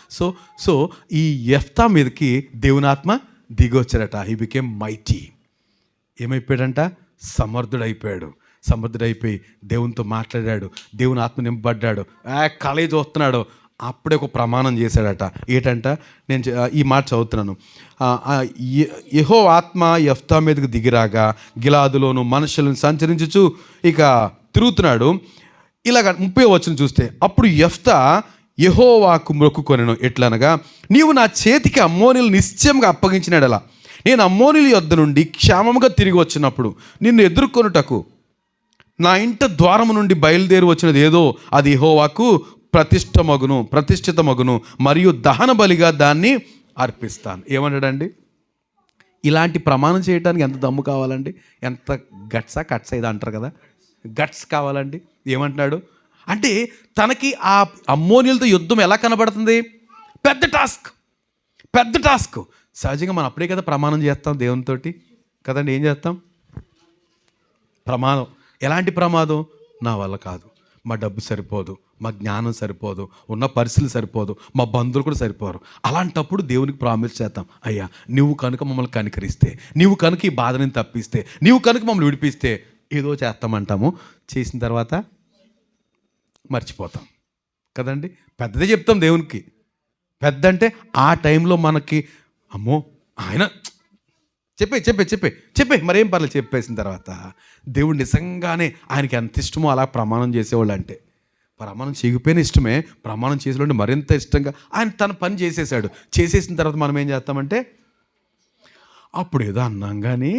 సో ఈ యెఫ్తా మీదకి దేవుని ఆత్మ దిగొచ్చాడట. He became mighty. ఏమైపోయాడంట, సమర్థుడైపోయి దేవునితో మాట్లాడాడు, దేవుని ఆత్మ నింపబడ్డాడు, కళ చూస్తున్నాడు. అప్పుడే ఒక ప్రమాణం చేశాడట. ఏంటంట, నేను ఈ మాట చదువుతున్నాను. యెహోవా ఆత్మ యెఫ్తా మీదకి దిగిరాగా గిలాదులోను మనుషులను సంచరించుచు ఇక తిరుగుతున్నాడు. ఇలాగ 30వ వచనం చూస్తే, అప్పుడు యెఫ్తా యెహోవాకు మొక్కుకొనెను, ఎట్లనగా, నీవు నా చేతికి అమ్మోనీలు నిశ్చయంగా అప్పగించినాడలా నేను అమ్మోనీల యొద్ద నుండి క్షేమంగా తిరిగి వచ్చినప్పుడు నిన్ను ఎదుర్కొనుటకు నా ఇంట ద్వారము నుండి బయలుదేరి వచ్చినది ఏదో అది యెహోవాకు ప్రతిష్ఠితమగును మరియు దహన బలిగా దాన్ని అర్పిస్తాను. ఏమన్నాడండి, ఇలాంటి ప్రమాణం చేయడానికి ఎంత దమ్ము కావాలండి, ఎంత కట్స్ ఇది అంటారు కదా, గట్స్ కావాలండి. ఏమంటున్నాడు అంటే, తనకి ఆ అమ్మోనీలతో యుద్ధం ఎలా కనబడుతుంది, పెద్ద టాస్క్. సహజంగా మనం అప్పుడే కదా ప్రమాణం చేస్తాం దేవునితోటి కదండి. ఏం చేస్తాం? ప్రమాదం. ఎలాంటి ప్రమాదం? నా వల్ల కాదు, మా డబ్బు సరిపోదు, మా జ్ఞానం సరిపోదు, ఉన్న పరిస్థితులు సరిపోదు, మా బంధువులు కూడా సరిపోరు. అలాంటప్పుడు దేవునికి ప్రామిస్ చేస్తాం, అయ్యా నువ్వు కనుక మమ్మల్ని కనికరిస్తే, నీవు కనుక ఈ బాధని తప్పిస్తే, నీవు కనుక మమ్మల్ని విడిపిస్తే ఏదో చేస్తామంటాము. చేసిన తర్వాత మర్చిపోతాం కదండి. పెద్దదే చెప్తాం దేవునికి. పెద్ద అంటే ఆ టైంలో మనకి అమ్మో ఆయన చెప్పే మరేం పర్లేదు చెప్పేసిన తర్వాత దేవుడు నిజంగానే ఆయనకి ఎంత ఇష్టమో అలా ప్రమాణం చేసేవాళ్ళు. అంటే ప్రమాణం చేయకపోయినా ఇష్టమే, ప్రమాణం చేసేవాళ్ళు మరింత ఇష్టంగా ఆయన తన పని చేసేసిన తర్వాత మనం ఏం చేస్తామంటే అప్పుడు ఏదో అన్నాం కానీ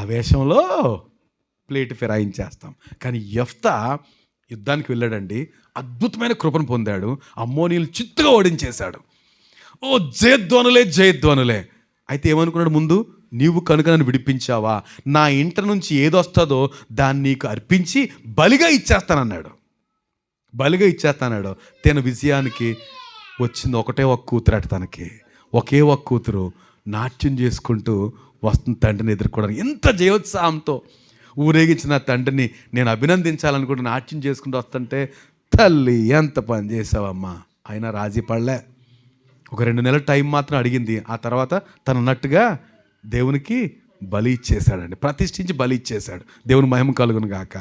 ఆవేశంలో ప్లేట్ ఫిరాయించేస్తాం. కానీ యెఫ్తా యుద్ధానికి వెళ్ళాడండి, అద్భుతమైన కృపను పొందాడు, అమ్మోనీయులు చిత్తుగా ఓడించేశాడు. ఓ జయధ్వనులే. అయితే ఏమనుకున్నాడు ముందు? నీవు కనుక నన్ను విడిపించావా, నా ఇంట నుంచి ఏదొస్తుందో దాన్ని నీకు అర్పించి బలిగా ఇచ్చేస్తానన్నాడు. తన విజయానికి వచ్చింది ఒకటే ఒక కూతురు అట. తనకి ఒకే ఒక కూతురు నాట్యం చేసుకుంటూ వస్తుంది తండ్రిని ఎదుర్కోవడానికి. ఎంత జయోత్సాహంతో ఊరేగించిన తండ్రిని నేను అభినందించాలనుకుంటే నాట్యం చేసుకుంటూ వస్తుంటే, తల్లి ఎంత పని చేసావమ్మా. అయినా రాజీ పడలే. ఒక 2 నెలల టైం మాత్రం అడిగింది. ఆ తర్వాత తను అన్నట్టుగా దేవునికి బలి ఇచ్చేశాడండి, ప్రతిష్ఠించి బలి ఇచ్చేశాడు. దేవుని మహిమ కలుగును గాక.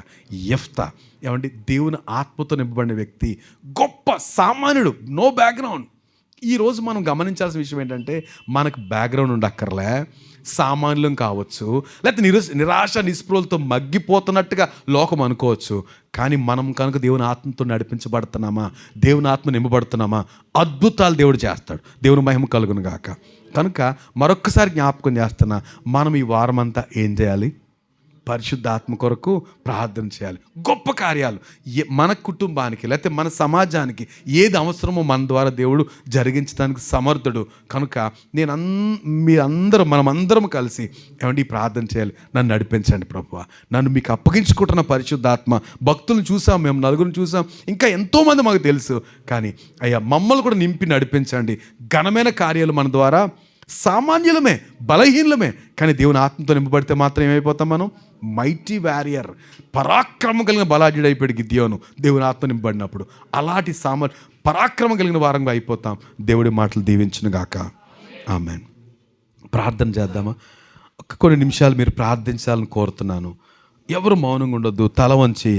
యెఫ్తా ఏమండి, దేవుని ఆత్మతో నింపబడిన వ్యక్తి, గొప్ప సామాన్యుడు, నో బ్యాక్గ్రౌండ్. ఈరోజు మనం గమనించాల్సిన విషయం ఏంటంటే మనకు బ్యాక్గ్రౌండ్ ఉండక్కర్లే, సామాన్యం కావచ్చు, లేకపోతే నిరాశ నిస్పృహలతో మగ్గిపోతున్నట్టుగా లోకం అనుకోవచ్చు. కానీ మనం కనుక దేవుని ఆత్మతో నడిపించబడుతున్నామా, దేవుని ఆత్మ నింపబడుతున్నామా, అద్భుతాలు దేవుడు చేస్తాడు. దేవుని మహిమ కలుగును గాక. కనుక మరొక్కసారి జ్ఞాపకం చేస్తున్నా, మనం ఈ వారం అంతా ఏం చేయాలి? పరిశుద్ధాత్మ కొరకు ప్రార్థన చేయాలి. గొప్ప కార్యాలు మన కుటుంబానికి లేకపోతే మన సమాజానికి ఏది అవసరమో మన ద్వారా దేవుడు జరిగించడానికి సమర్థుడు. కనుక మనమందరం కలిసి ఏమండి ప్రార్థన చేయాలి. నన్ను నడిపించండి ప్రభువా, నన్ను మీకు అప్పగించుకుంటున్న పరిశుద్ధాత్మ. భక్తులను చూసాం, మేము నలుగురిని చూసాం, ఇంకా ఎంతోమంది మాకు తెలుసు. కానీ అయ్యా మమ్మల్ని కూడా నింపి నడిపించండి. ఘనమైన కార్యాలు మన ద్వారా, సామాన్యులమే, బలహీనలమే, కానీ దేవుని ఆత్మతో నింపబడితే మాత్రం ఏమైపోతాం మనం? మైటీ వారియర్, పరాక్రమం కలిగిన బలాఢ్యుడు అయిపోయాడు గిద్యోను దేవుని ఆత్మ నింపబడినప్పుడు. అలాంటి పరాక్రమం కలిగిన వారంగా అయిపోతాం. దేవుడి మాటలు దీవించును గాక. ఆమేన్. ప్రార్థన చేద్దామా? కొన్ని నిమిషాలు మీరు ప్రార్థించాలని కోరుతున్నాను. ఎవరు మౌనంగా ఉండొద్దు, తల వంచి